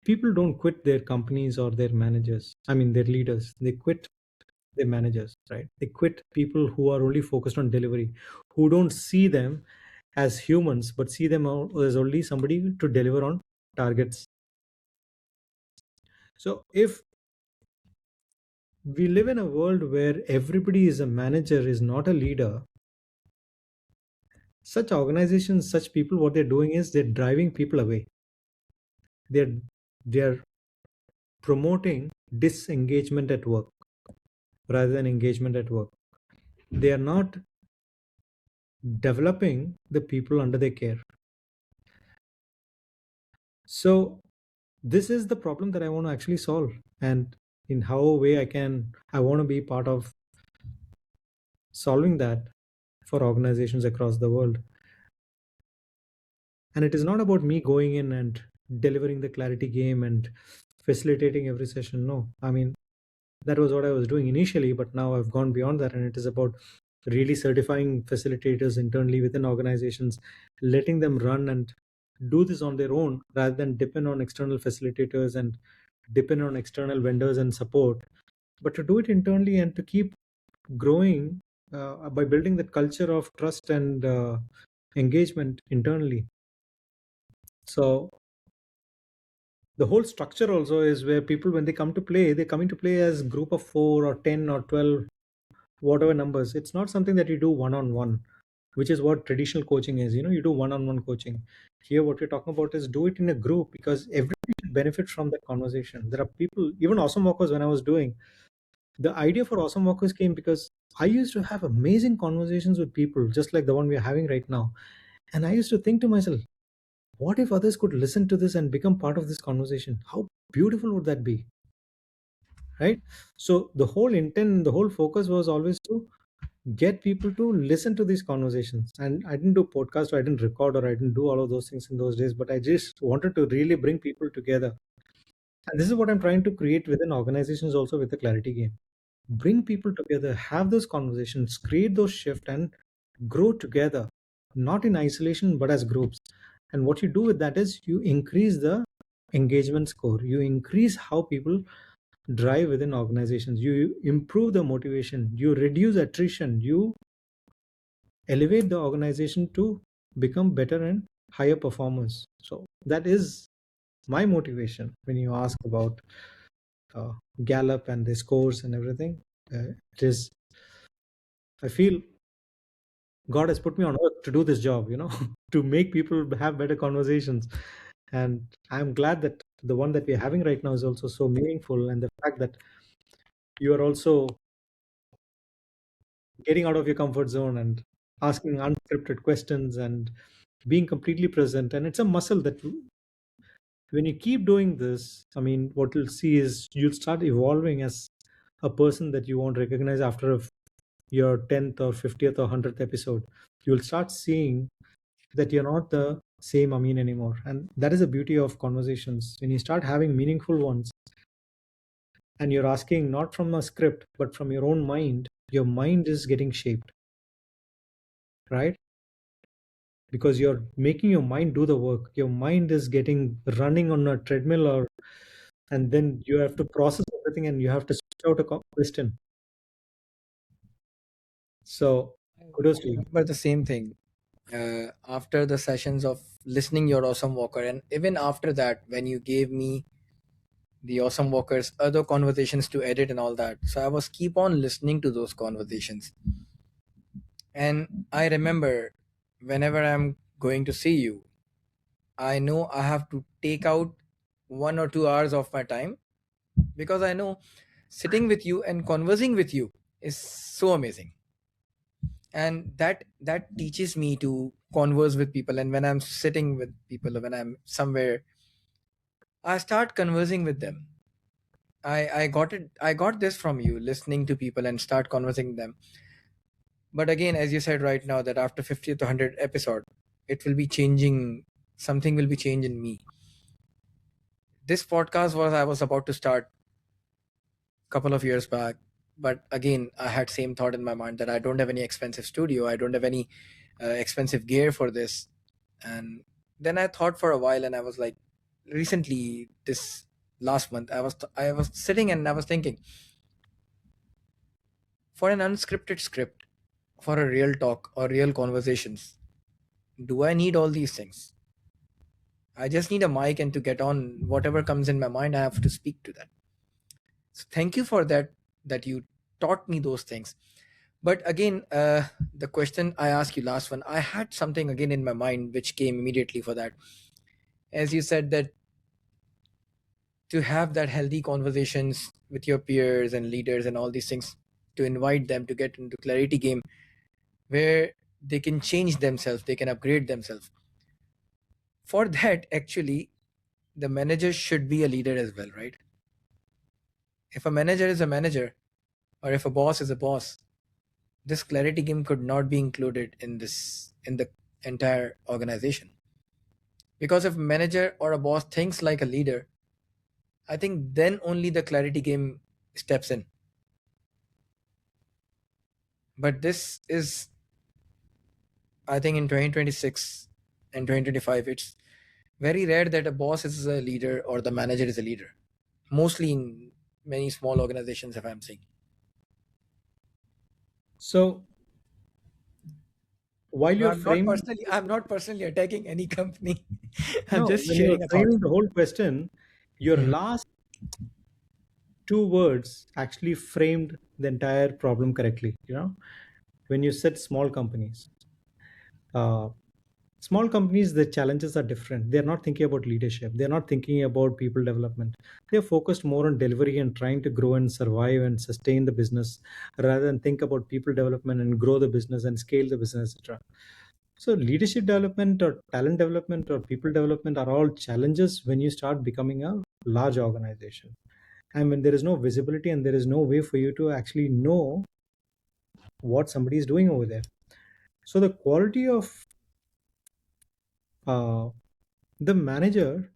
people don't quit their companies or their managers. I mean, their leaders. They quit their managers, right? They quit people who are only focused on delivery, who don't see them as humans, but see them as only somebody to deliver on targets. So if we live in a world where everybody is a manager, is not a leader, such organizations, such people, what they're doing is they're driving people away. They're promoting disengagement at work rather than engagement at work. They are not developing the people under their care. So this is the problem that I want to actually solve. And in how way I want to be part of solving that for organizations across the world. And it is not about me going in and delivering the clarity game and facilitating every session. No, I mean, that was what I was doing initially, but now I've gone beyond that, and it is about really certifying facilitators internally within organizations, letting them run and do this on their own rather than depend on external facilitators and depend on external vendors and support, but to do it internally and to keep growing by building that culture of trust and engagement internally. So the whole structure also is where people, when they come to play, they're coming to play as group of 4 or 10 or 12, whatever numbers. It's not something that you do one on one, which is what traditional coaching is. You do one on one coaching. Here what we're talking about is do it in a group, because everybody should benefit from that conversation. There are people, even awesome walkers, when I was doing the idea for awesome walkers came because I used to have amazing conversations with people just like the one we're having right now. And I used to think to myself, what if others could listen to this and become part of this conversation? How beautiful would that be? Right? So the whole intent, the whole focus was always to get people to listen to these conversations. And I didn't do podcast, or I didn't record, or I didn't do all of those things in those days, but I just wanted to really bring people together. And this is what I'm trying to create within organizations also with the clarity game. Bring people together, have those conversations, create those shift, and grow together, not in isolation but as groups. And what you do with that is you increase the engagement score, you increase how people drive within organizations, you improve the motivation, you reduce attrition, you elevate the organization to become better and higher performers. So that is my motivation when you ask about uh, Gallup and the scores and everything. It is, I feel God has put me on earth to do this job, to make people have better conversations. And I'm glad that the one that we're having right now is also so meaningful. And the fact that you are also getting out of your comfort zone and asking unscripted questions and being completely present. And it's a muscle that when you keep doing this, I mean, what you'll see is you'll start evolving as a person that you won't recognize after your 10th or 50th or 100th episode, you'll start seeing that you're not the same Amin anymore. And that is the beauty of conversations. When you start having meaningful ones and you're asking not from a script, but from your mind is getting shaped, right? Because you're making your mind do the work. Your mind is getting running on a treadmill, or and then you have to process everything and you have to spit out a question. So kudos I to you. remember the same thing. After the sessions of listening your awesome walker, and even after that, when you gave me the awesome walkers other conversations to edit and all that, so I was keep on listening to those conversations. And I remember, whenever I'm going to see you, I know I have to take out 1 or 2 hours of my time, because I know sitting with you and conversing with you is so amazing. And that teaches me to converse with people. And when I'm sitting with people, or when I'm somewhere, I start conversing with them. I got this from you, listening to people and start conversing with them. But again, as you said right now, that after 50th to 100th episode, it will be changing. Something will be changed in me. This podcast was I was about to start couple of years back, but again I had same thought in my mind that I don't have any expensive studio, I don't have any expensive gear for this. And then I thought for a while, and I was like, recently, this last month, I was sitting and I was thinking, for an unscripted script, for a real talk or real conversations, do I need all these things? I just need a mic, and to get on whatever comes in my mind, I have to speak to that. So thank you for that, that you taught me those things. But again, the question I asked you last one, I had something again in my mind which came immediately for that. As you said, that to have that healthy conversations with your peers and leaders and all these things, to invite them to get into clarity game where they can change themselves, they can upgrade themselves. For that, actually, the manager should be a leader as well, right? If a manager is a manager, or if a boss is a boss, this clarity game could not be included in the entire organization. Because if manager or a boss thinks like a leader, I think then only the clarity game steps in. But this is, I think, in 2026 and 2025, it's very rare that a boss is a leader or the manager is a leader. Mostly in many small organizations, if I'm saying. So while No, you're framing, I'm not personally attacking any company. I'm no, just when you're sharing a thought. framing the whole question, your Hmm. last two words actually framed the entire problem correctly. When you said uh, small companies, the challenges are different. They're not thinking about leadership, they're not thinking about people development. They're focused more on delivery and trying to grow and survive and sustain the business, rather than think about people development and grow the business and scale the business, etc. So leadership development or talent development or people development are all challenges when you start becoming a large organization, and when there is no visibility and there is no way for you to actually know what somebody is doing over there. So the quality of uh, the manager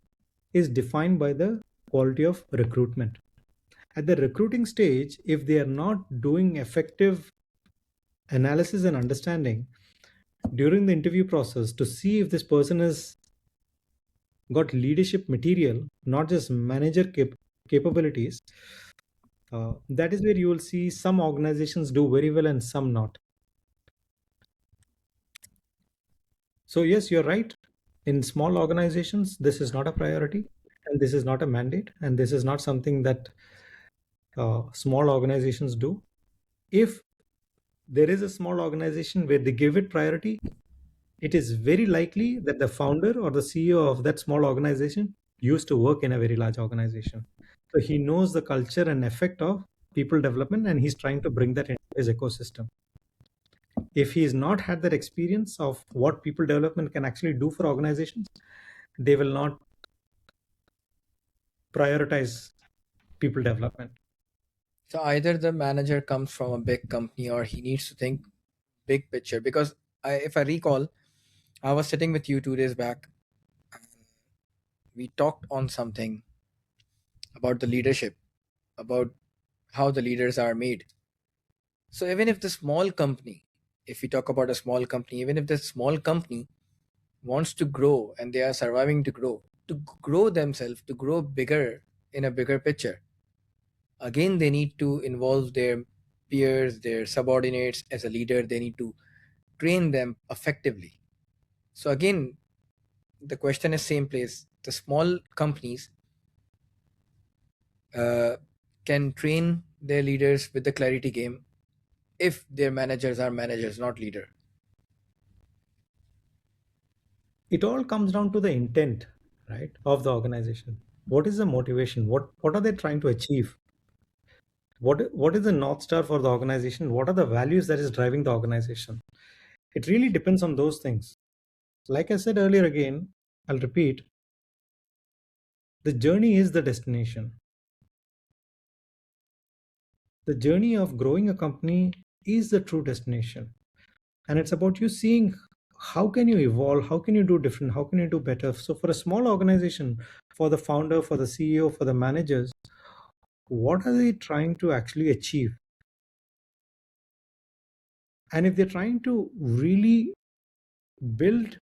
is defined by the quality of recruitment. At the recruiting stage, if they are not doing effective analysis and understanding during the interview process to see if this person has got leadership material, not just capabilities, that is where you will see some organizations do very well and some not. So, yes, you're right. In small organizations, this is not a priority, and this is not a mandate, and this is not something that small organizations do. If there is a small organization where they give it priority, it is very likely that the founder or the CEO of that small organization used to work in a very large organization. So he knows the culture and effect of people development, and he's trying to bring that into his ecosystem. If he's not had that experience of what people development can actually do for organizations, they will not prioritize people development. So either the manager comes from a big company or he needs to think big picture. Because if I recall, I was sitting with you 2 days back. We talked on something about the leadership, about how the leaders are made. So even if the small company, if we talk about a small company, even if the small company wants to grow and they are surviving to grow themselves, to grow bigger in a bigger picture, again they need to involve their peers, their subordinates as a leader. They need to train them effectively. So again, the question is same place. The small companies uh, can train their leaders with the clarity game if their managers are managers, not leader. It all comes down to the intent, right, of the organization. What is the motivation? What are they trying to achieve? What is the north star for the organization? What are the values that is driving the organization? It really depends on those things. Like I said earlier, again, I'll repeat, the journey is the destination. The journey of growing a company is the true destination. And it's about you seeing how can you evolve, how can you do different, how can you do better. So for a small organization, for the founder, for the CEO, for the managers, what are they trying to actually achieve? And if they're trying to really build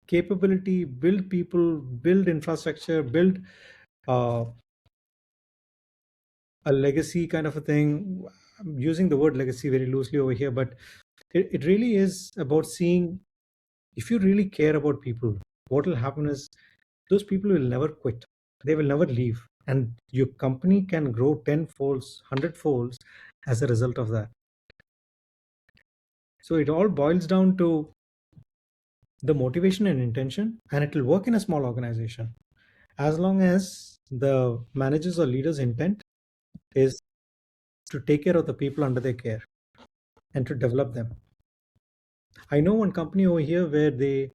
capability, build people, build infrastructure, build uh, a legacy kind of a thing. I'm using the word legacy very loosely over here, but it really is about seeing if you really care about people, what will happen is those people will never quit. They will never leave. And your company can grow 10 folds, 100 folds as a result of that. So it all boils down to the motivation and intention, and it will work in a small organization as long as the managers or leaders intent is to take care of the people under their care and to develop them. I know one company over here where they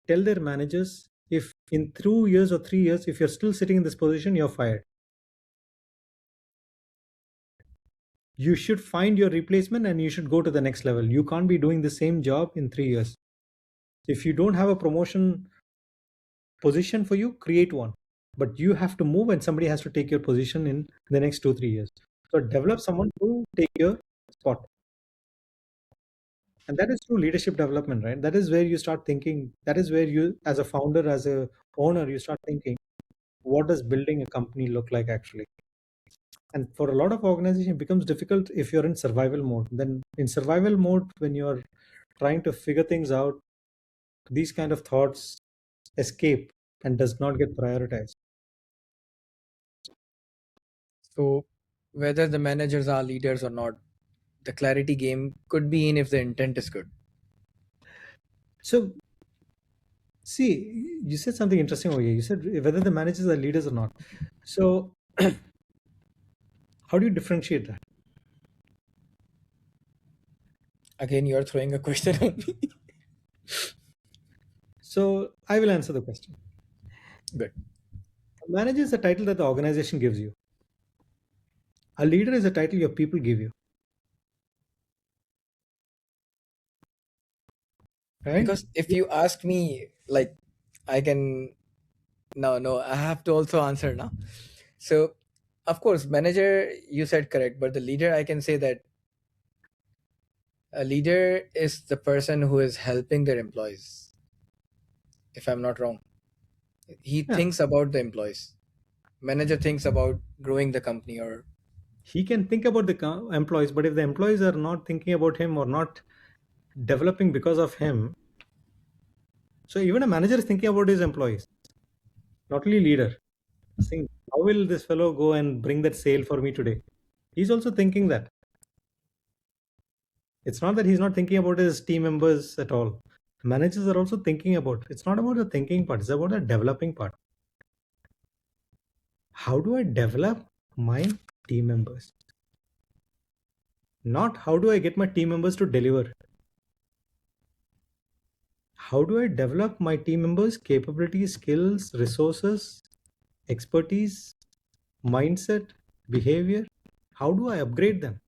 tell their managers, if in 2 years or 3 years, if you're still sitting in this position, you're fired. You should find your replacement and you should go to the next level. You can't be doing the same job in 3 years. If you don't have a promotion position for you, create one. But you have to move and somebody has to take your position in the next 2, 3 years. So develop someone to take your spot. And that is true leadership development, right? That is where you start thinking, that is where you, as a founder, as a owner, you start thinking, what does building a company look like actually? And for a lot of organization, it becomes difficult if you're in survival mode. Then in survival mode, when you're trying to figure things out, these kind of thoughts escape and does not get prioritized. So whether the managers are leaders or not, the clarity game could be in if the intent is good. So see, you said something interesting over here. You said whether the managers are leaders or not. So how do you differentiate that? Again, you're throwing a question on me. So I will answer the question. Good. A manager is a title that the organization gives you. A leader is a title your people give you, right? Because if you ask me, like, I can. No, no, I have to also answer now. So, of course, manager, you said correct, but the leader, I can say that a leader is the person who is helping their employees, if I'm not wrong. He Yeah, thinks about the employees. Manager thinks about growing the company or. he can think about the employees, but if the employees are not thinking about him or not developing because of him, so even a manager is thinking about his employees, not only leader. Saying, how will this fellow go and bring that sale for me today? He's also thinking that. It's not that he's not thinking about his team members at all. Managers are also thinking about. It's not about the thinking part. It's about the developing part. How do I develop my team members? Not how do I get my team members to deliver. How do I develop my team members' capabilities, skills, resources, expertise, mindset, behavior? How do I upgrade them?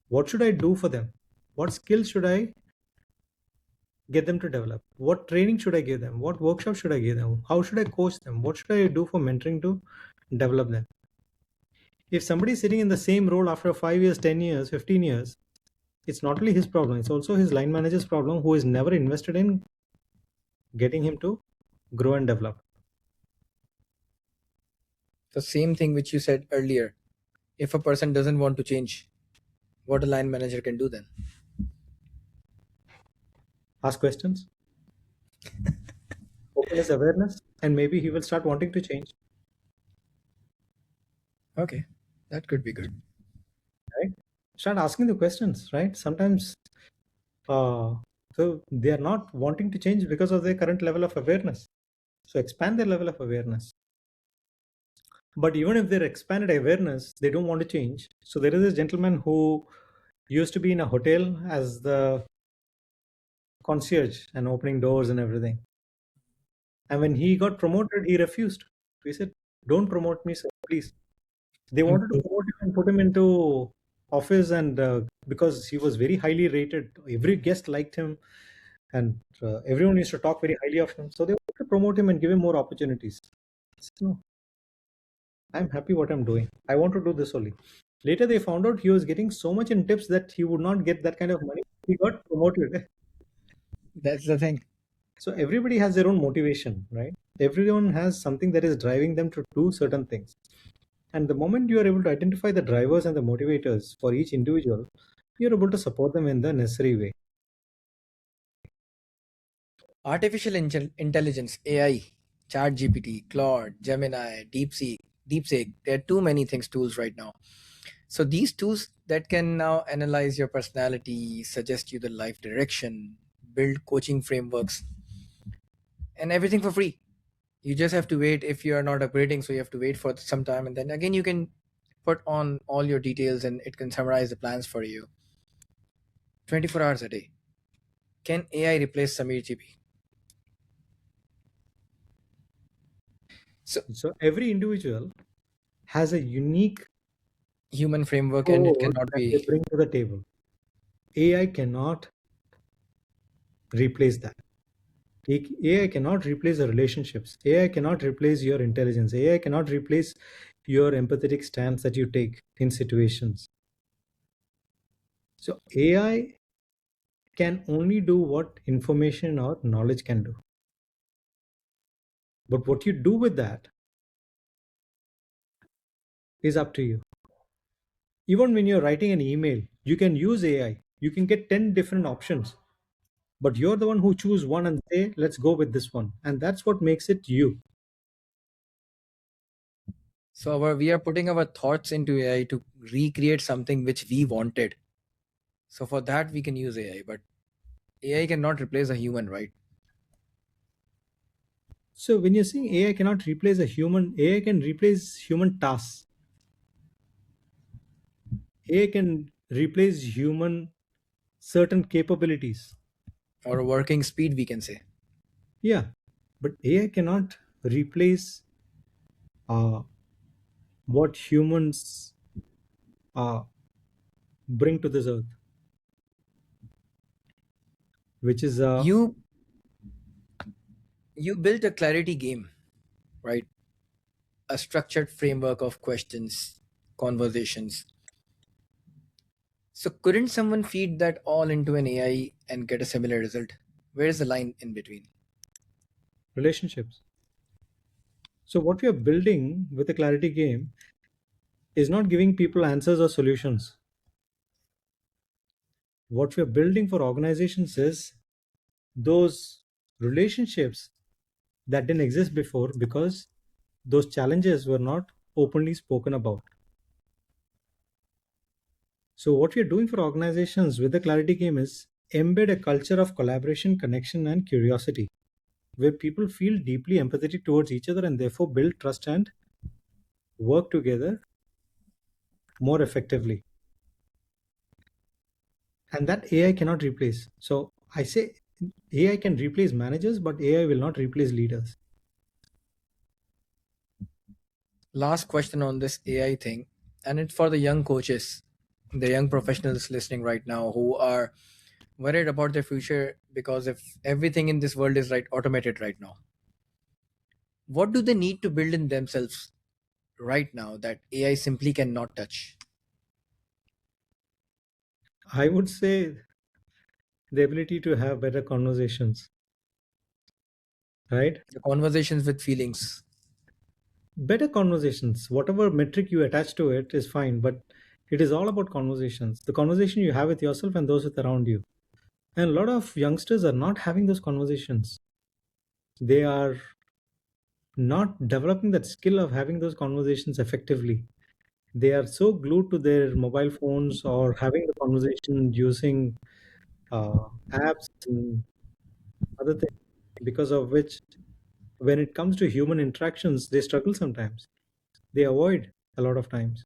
What should I do for them? What skills should I get them to develop? What training should I give them? What workshop should I give them? How should I coach them? What should I do for mentoring to develop them? If somebody is sitting in the same role after 5 years, 10 years, 15 years, it's not only his problem, it's also his line manager's problem who is never invested in getting him to grow and develop. The same thing which you said earlier. If a person doesn't want to change, what a line manager can do then? Ask questions, open his awareness, and maybe he will start wanting to change. Okay, that could be good. Right? Start asking the questions, right? Sometimes uh, so they are not wanting to change because of their current level of awareness. So expand their level of awareness. But even if they're expanded awareness, they don't want to change. So there is a gentleman who used to be in a hotel as the concierge and opening doors and everything. And when he got promoted, he refused. He said, "Don't promote me, sir, please." They wanted to promote him and put him into office, and because he was very highly rated, every guest liked him, and everyone used to talk very highly of him. So they wanted to promote him and give him more opportunities. So, no, I'm happy what I'm doing. I want to do this only. Later, they found out he was getting so much in tips that he would not get that kind of money. He got promoted. That's the thing. So everybody has their own motivation, right? Everyone has something that is driving them to do certain things. And the moment you are able to identify the drivers and the motivators for each individual, you're able to support them in the necessary way. Artificial intelligence, AI, ChatGPT, Claude, Gemini, DeepSeek. There are too many things tools right now. So these tools that can now analyze your personality, suggest you the life direction, build coaching frameworks, and everything for free. You just have to wait if you are not upgrading, so you have to wait for some time, and then again you can put on all your details and it can summarize the plans for you 24 hours a day. Can AI replace Samir Geepee? So So every individual has a unique human framework and it code cannot that they be. bring to the table. AI cannot replace that. AI cannot replace the relationships. AI cannot replace your intelligence. AI cannot replace your empathetic stance that you take in situations. So AI can only do what information or knowledge can do. But what you do with that is up to you. Even when you're writing an email, you can use AI. You can get 10 different options, but you're the one who choose one and say, let's go with this one. And that's what makes it you. So we are putting our thoughts into AI to recreate something which we wanted. So for that we can use AI, but AI cannot replace a human, right? So when you're saying AI cannot replace a human, AI can replace human tasks. AI can replace human certain capabilities. Or a working speed, we can say. Yeah, but AI cannot replace uh, what humans uh, bring to this earth, which is You you built a clarity game, right? A structured framework of questions, conversations. So couldn't someone feed that all into an AI and get a similar result? Where is the line in between? relationships. So what we are building with the clarity game is not giving people answers or solutions. What we are building for organizations is those relationships that didn't exist before because those challenges were not openly spoken about. So what we are doing for organizations with the clarity game is embed a culture of collaboration, connection, and curiosity where people feel deeply empathetic towards each other and therefore build trust and work together more effectively. And that AI cannot replace. So I say AI can replace managers, but AI will not replace leaders. Last question on this AI thing. And it's for the young coaches, the young professionals listening right now who are worried about their future, because if everything in this world is right automated right now, what do they need to build in themselves right now that AI simply cannot touch? I would say the ability to have better conversations, right? The conversations with feelings. Better conversations, whatever metric you attach to it is fine, but it is all about conversations. The conversation you have with yourself and those with around you. And a lot of youngsters are not having those conversations. They are not developing that skill of having those conversations effectively. They are so glued to their mobile phones or having the conversation using apps and other things, because of which, when it comes to human interactions, they struggle sometimes. They avoid a lot of times,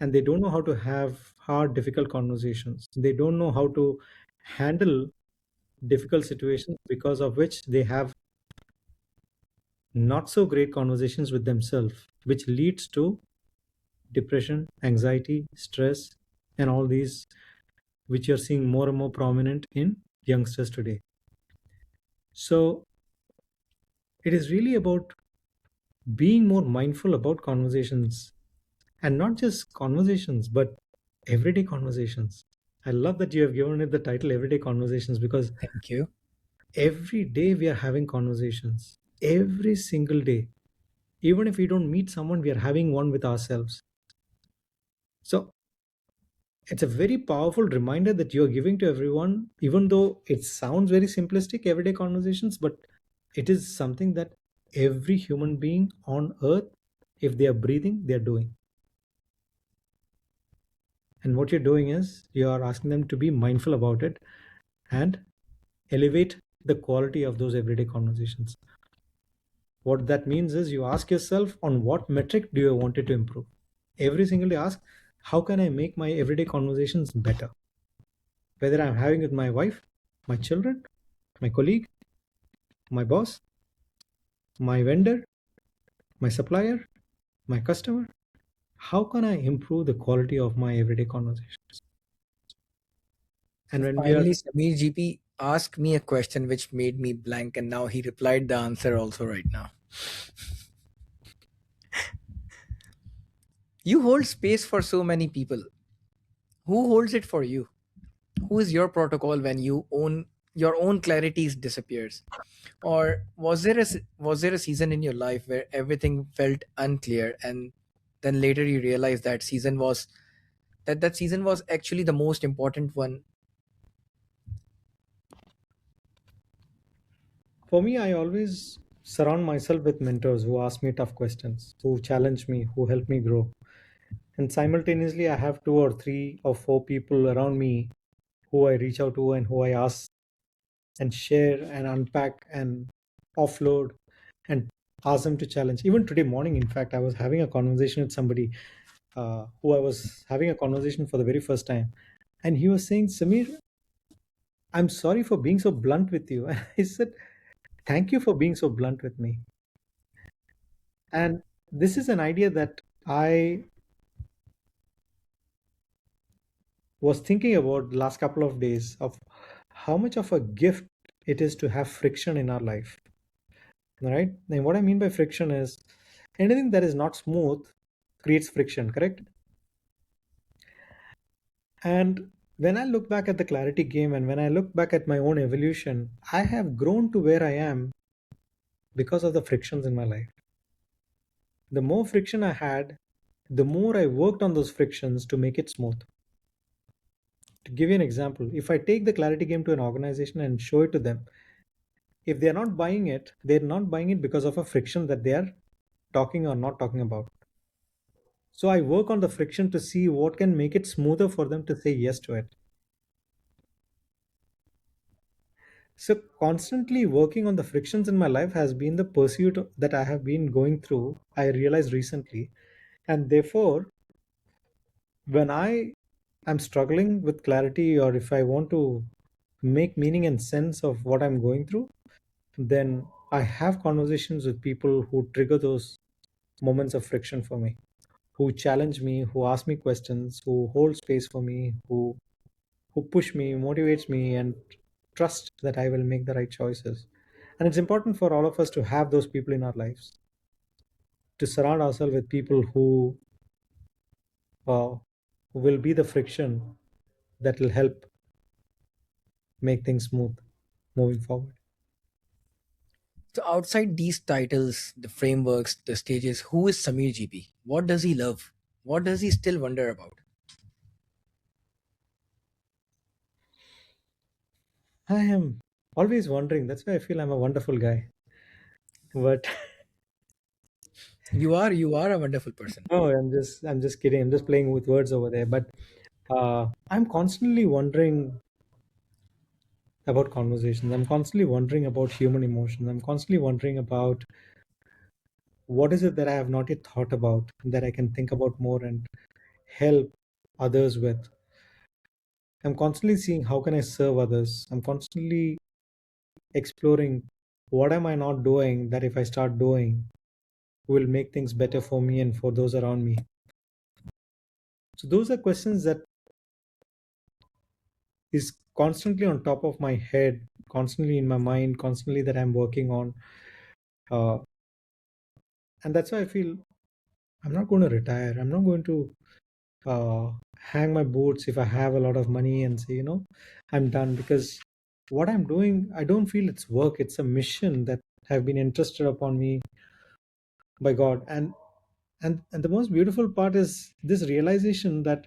and they don't know how to have hard, difficult conversations. They don't know how to handle difficult situations, because of which they have not so great conversations with themselves, which leads to depression, anxiety, stress, and all these, which you're seeing more and more prominent in youngsters today. So it is really about being more mindful about conversations, and not just conversations, but everyday conversations. I love that you have given it the title Everyday Conversations, because Thank you. every day we are having conversations. Every single day. Even if we don't meet someone, we are having one with ourselves. So it's a very powerful reminder that you're giving to everyone, even though it sounds very simplistic, everyday conversations, but it is something that every human being on earth, if they are breathing, they're doing. And what you're doing is you are asking them to be mindful about it and elevate the quality of those everyday conversations. What that means is you ask yourself, on what metric do you want it to improve? Every single day ask, how can I make my everyday conversations better? Whether I'm having with my wife, my children, my colleague, my boss, my vendor, my supplier, my customer, how can I improve the quality of my everyday conversations? And So when we are, finally, Samir GP asked me a question which made me blank, and now he replied the answer also right now. You hold space for so many people. Who holds it for you? Who is your protocol when your own clarities disappears? Or was there a season in your life where everything felt unclear, and then later you realized that season was actually the most important one? for me, I always surround myself with mentors who ask me tough questions, who challenge me, who help me grow. And simultaneously, I have two or three or four people around me who I reach out to and who I ask and share and unpack and offload and ask them to challenge. Even today morning, in fact, I was having a conversation with somebody who I was having a conversation for the very first time. And he was saying, Samir, I'm sorry for being so blunt with you. And I said, thank you for being so blunt with me. And this is an idea that I was thinking about the last couple of days, of how much of a gift it is to have friction in our life, right? And what I mean by friction is anything that is not smooth creates friction, correct? And when I look back at the clarity game and when I look back at my own evolution, I have grown to where I am because of the frictions in my life. The more friction I had, the more I worked on those frictions to make it smooth. To give you an example, if I take the clarity game to an organization and show it to them, if they're not buying it, they're not buying it because of a friction that they are talking or not talking about. So I work on the friction to see what can make it smoother for them to say yes to it. So constantly working on the frictions in my life has been the pursuit that I have been going through, I realized recently. And therefore, when I am struggling with clarity, or if I want to make meaning and sense of what I'm going through, then I have conversations with people who trigger those moments of friction for me, who challenge me, who ask me questions, who hold space for me, who push me, motivates me, and trust that I will make the right choices. And it's important for all of us to have those people in our lives, to surround ourselves with people who will be the friction that will help make things smooth moving forward. So outside these titles, the frameworks, the stages, who is Samir GP? What does he love? What does he still wonder about? I am always wondering. That's why I feel I'm a wonderful guy. But You are a wonderful person. no, I'm just kidding. I'm just playing with words over there. But I'm constantly wondering about conversations. I'm constantly wondering about human emotions. I'm constantly wondering about what is it that I have not yet thought about that I can think about more and help others with. I'm constantly seeing how can I serve others. I'm constantly exploring what am I not doing that if I start doing will make things better for me and for those around me. So those are questions that is constantly on top of my head, constantly in my mind, constantly that I'm working on. Uh, and that's why I feel I'm not going to retire. I'm not going to hang my boots if I have a lot of money and say, I'm done, because what I'm doing, I don't feel it's work. It's a mission that have been entrusted upon me by God. And the most beautiful part is this realization that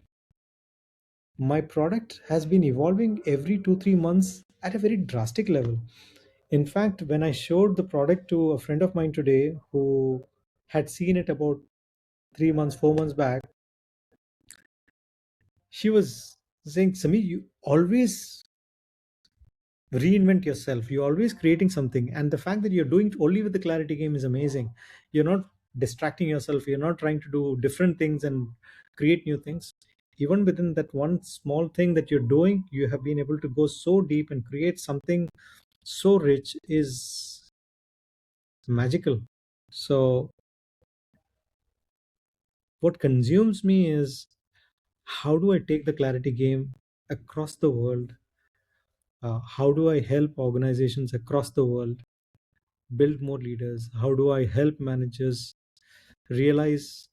my product has been evolving every 2 3 months at a very drastic level. In fact, when I showed the product to a friend of mine today who had seen it about 3 months 4 months back, she was saying, Sami, you always reinvent yourself, you're always creating something, and the fact that you're doing it only with the clarity game is amazing. You're not distracting yourself, you're not trying to do different things and create new things. Even within that one small thing that you're doing, you have been able to go so deep and create something so rich, is magical. So what consumes me is how do I take the clarity game across the world? How do I help organizations across the world build more leaders? How do I help managers realize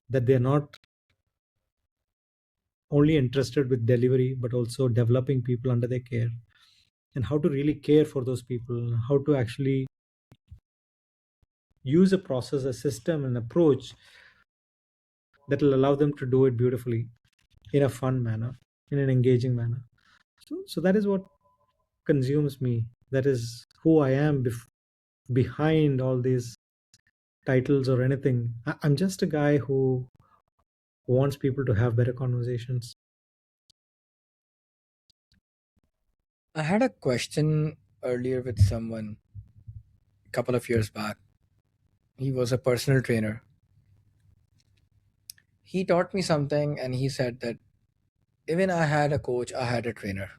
that they're not only interested with delivery, but also developing people under their care? And how to really care for those people, how to actually use a process, a system, an approach that will allow them to do it beautifully in a fun manner, in an engaging manner. So that is what consumes me. That is who I am behind all these titles or anything. I'm just a guy who wants people to have better conversations. I had a question earlier with someone a couple of years back. He was a personal trainer. He taught me something and he said that even I had a coach, I had a trainer.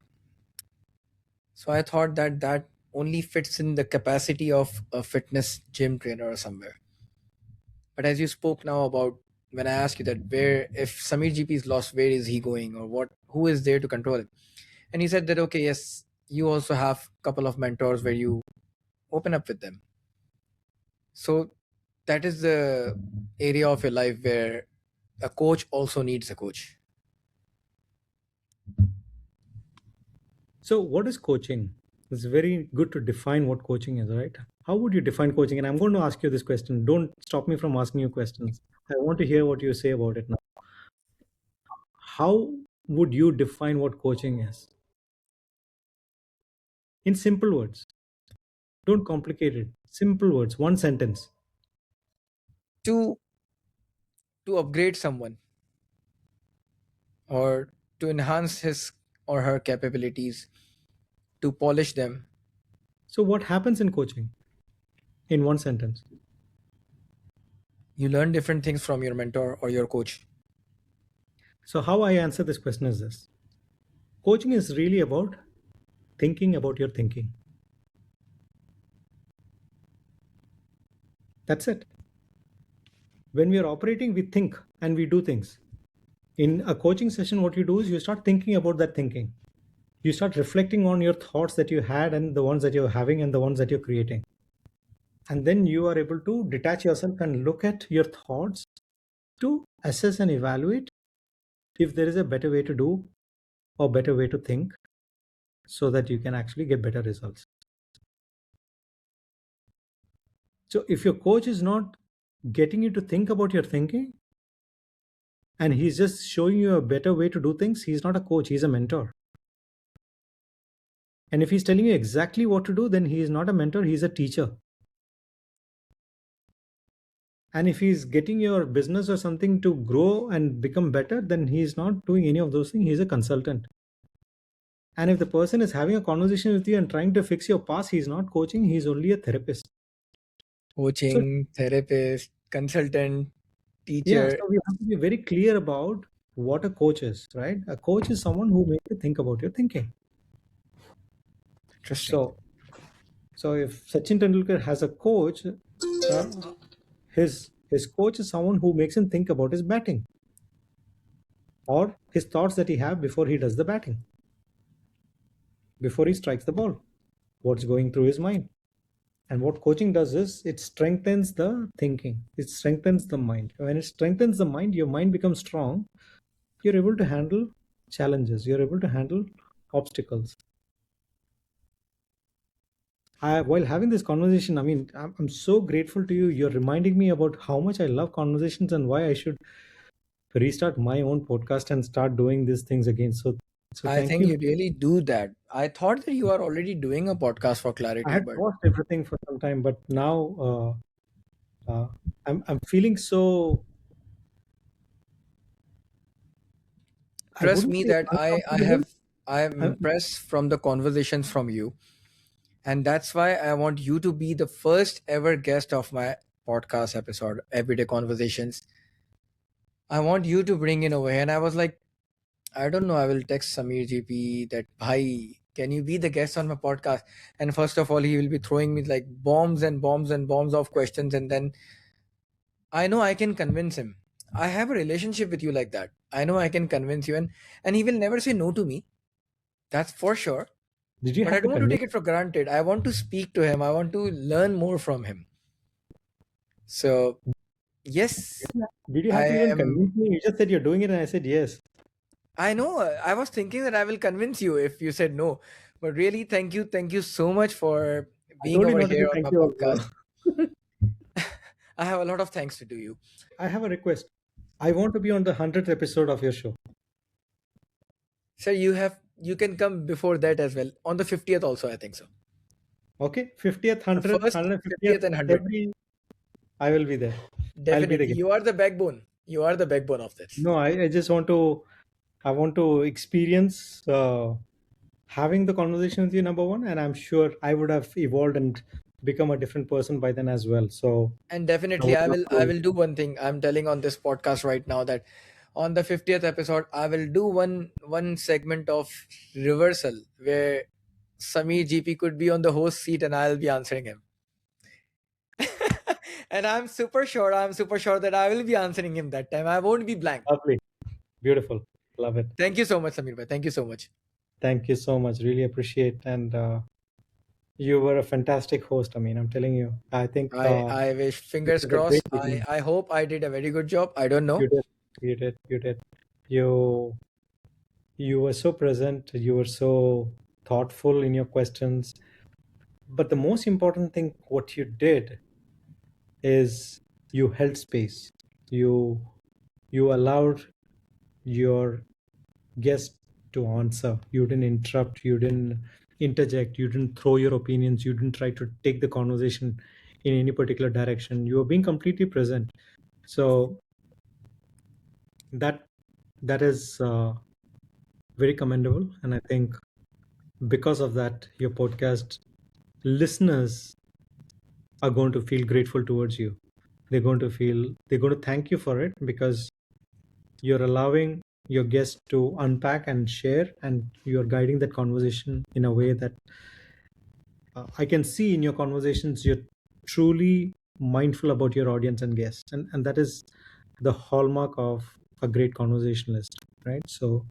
So I thought that that only fits in the capacity of a fitness gym trainer or somewhere. But as you spoke now about when I asked you that where if Samir GP is lost, where is he going or what who is there to control him? And he said that okay, yes, you also have a couple of mentors where you open up with them. So that is the area of your life where a coach also needs a coach. So, what is coaching? It's very good to define what coaching is, right? How would you define coaching? And I'm going to ask you this question. Don't stop me from asking you questions. I want to hear what you say about it now. How would you define what coaching is? In simple words. Don't complicate it. Simple words, one sentence. To upgrade someone or to enhance his or her capabilities, to polish them. So, what happens in coaching in one sentence? You learn different things from your mentor or your coach. So, how I answer this question is this: coaching is really about thinking about your thinking. That's it. When we are operating, we think and we do things. In a coaching session, what you do is you start thinking about that thinking. You start reflecting on your thoughts that you had and the ones that you're having and the ones that you're creating. And then you are able to detach yourself and look at your thoughts to assess and evaluate if there is a better way to do or better way to think, so that you can actually get better results. So if your coach is not getting you to think about your thinking and he's just showing you a better way to do things, he's not a coach, he's a mentor. And if he's telling you exactly what to do, then he is not a mentor, he's a teacher. And if he's getting your business or something to grow and become better, then he's not doing any of those things, he's a consultant. And if the person is having a conversation with you and trying to fix your past, he's not coaching, he's only a therapist. So Coaching, therapist, consultant, yeah, teacher. so we have to be very clear about what a coach is, right? A coach is someone who makes you think about your thinking. Interesting. So, so if Sachin Tendulkar has a coach, his coach is someone who makes him think about his batting or his thoughts that he have before he does the batting, before he strikes the ball, what's going through his mind. And what coaching does is it strengthens the thinking, it strengthens the mind. When it strengthens the mind, your mind becomes strong. You're able to handle challenges, you're able to handle obstacles. While having this conversation, I mean, I'm so grateful to you. You're reminding me about how much I love conversations and why I should restart my own podcast and start doing these things again. So I thank think you. you really do that. I thought that you are already doing a podcast for I clarity, had but paused everything for some time, but now I'm feeling so. I trust wouldn't me say that uncomfortable. I am I, impressed from the conversations from you. And that's why I want you to be the first ever guest of my podcast episode, Everyday Conversations. I want you to bring in a way. And I was like, I don't know. I will text Samir GP that, Bhai, can you be the guest on my podcast? And first of all, he will be throwing me like bombs and bombs and bombs of questions. And then I know I can convince him. I have a relationship with you like that. I know I can convince you. And he will never say no to me. That's for sure. did you But I have to don't want to convince? take it for granted. I want to speak to him. I want to learn more from him. So, yes, Did you have I to even am. convince me? You just said you're doing it, and I said yes. I know. I was thinking that I will convince you if you said no. But really, thank you. Thank you so much for I being told you over not to here say on thank my you podcast. also. I have a lot of thanks to do you. I have a request. I want to be on the 100th episode of your show. So you can come before that as well. On the 50th also, I think so. Okay, 50th, The 100th, first, 150th, 50th, and 100th. every I will be there. I'll be the Definitely. guest. You are the backbone. You are the backbone of this. No, I just want to. I want to experience having the conversation with you, number one, and I'm sure I would have evolved and become a different person by then as well. So And I definitely would love I to. will do one thing. I'm telling on this podcast right now that on the 50th episode I will do one segment of reversal where Samir GP could be on the host seat and I'll be answering him. And I'm super sure that I will be answering him that time. I won't be blank. Lovely, beautiful, love it. Thank you so much, Samir bhai. Thank you so much. Thank you so much. Really appreciate, and you were a fantastic host. I mean, I'm telling you. I think I wish, this fingers is a great crossed. beginning. I hope I did a very good job. I don't know. You did, you did, you did. You you were so present. You were so thoughtful in your questions. But the most important thing, what you did is you held space. You allowed your guest to answer. You didn't interrupt, you didn't interject, you didn't throw your opinions, you didn't try to take the conversation in any particular direction. You were being completely present. So that that is very commendable, and I think because of that, your podcast listeners are going to feel grateful towards you. They're going to thank you for it, because you're allowing your guest to unpack and share, and you're guiding that conversation in a way that I can see in your conversations you're truly mindful about your audience and guests, and that is the hallmark of a great conversationalist, right? So,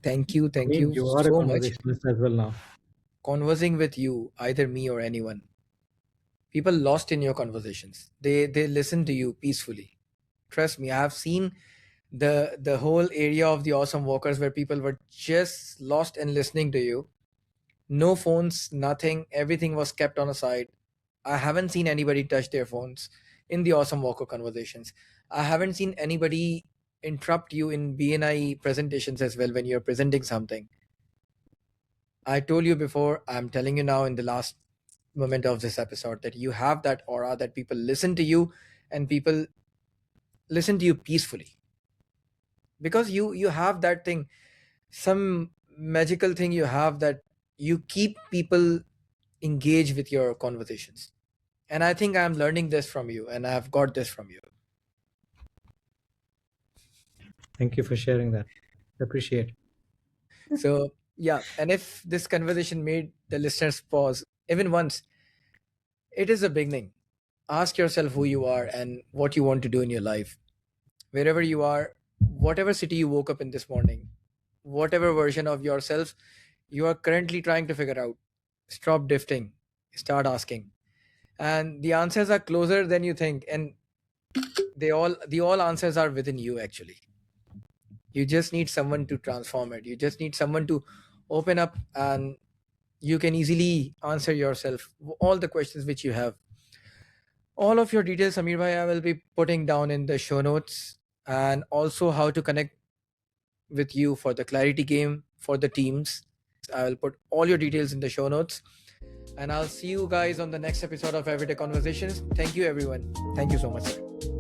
I Thank mean, you you are a so much. conversationalist as well now. Conversing with you, either me or anyone, people lost in your conversations. They listen to you peacefully. Trust me, I have seen the whole area of the awesome walkers where people were just lost in listening to you. No phones, nothing. Everything was kept on a side. I haven't seen anybody touch their phones in the awesome walker conversations. I haven't seen anybody interrupt you in BNI presentations as well when you're presenting something. I told you before, I'm telling you now in the last moment of this episode that you have that aura that people listen to you and people listen to you peacefully because you have that thing, some magical thing you have that you keep people engaged with your conversations. And I think I'm learning this from you and I've got this from you. Thank you for sharing that. Appreciate. So yeah, and if this conversation made the listeners pause even once, it is a beginning. Ask yourself who you are and what you want to do in your life. Wherever you are, whatever city you woke up in this morning, whatever version of yourself you are currently trying to figure out, stop drifting, start asking. And the answers are closer than you think, and the all answers are within you actually. You just need someone to transform it. You just need someone to open up, and you can easily answer yourself all the questions which you have. All of your details, Samir bhai, I will be putting down in the show notes, and also how to connect with you for the clarity game for the teams. I will put all your details in the show notes. And I'll see you guys on the next episode of Everyday Conversations. Thank you, everyone. Thank you so much.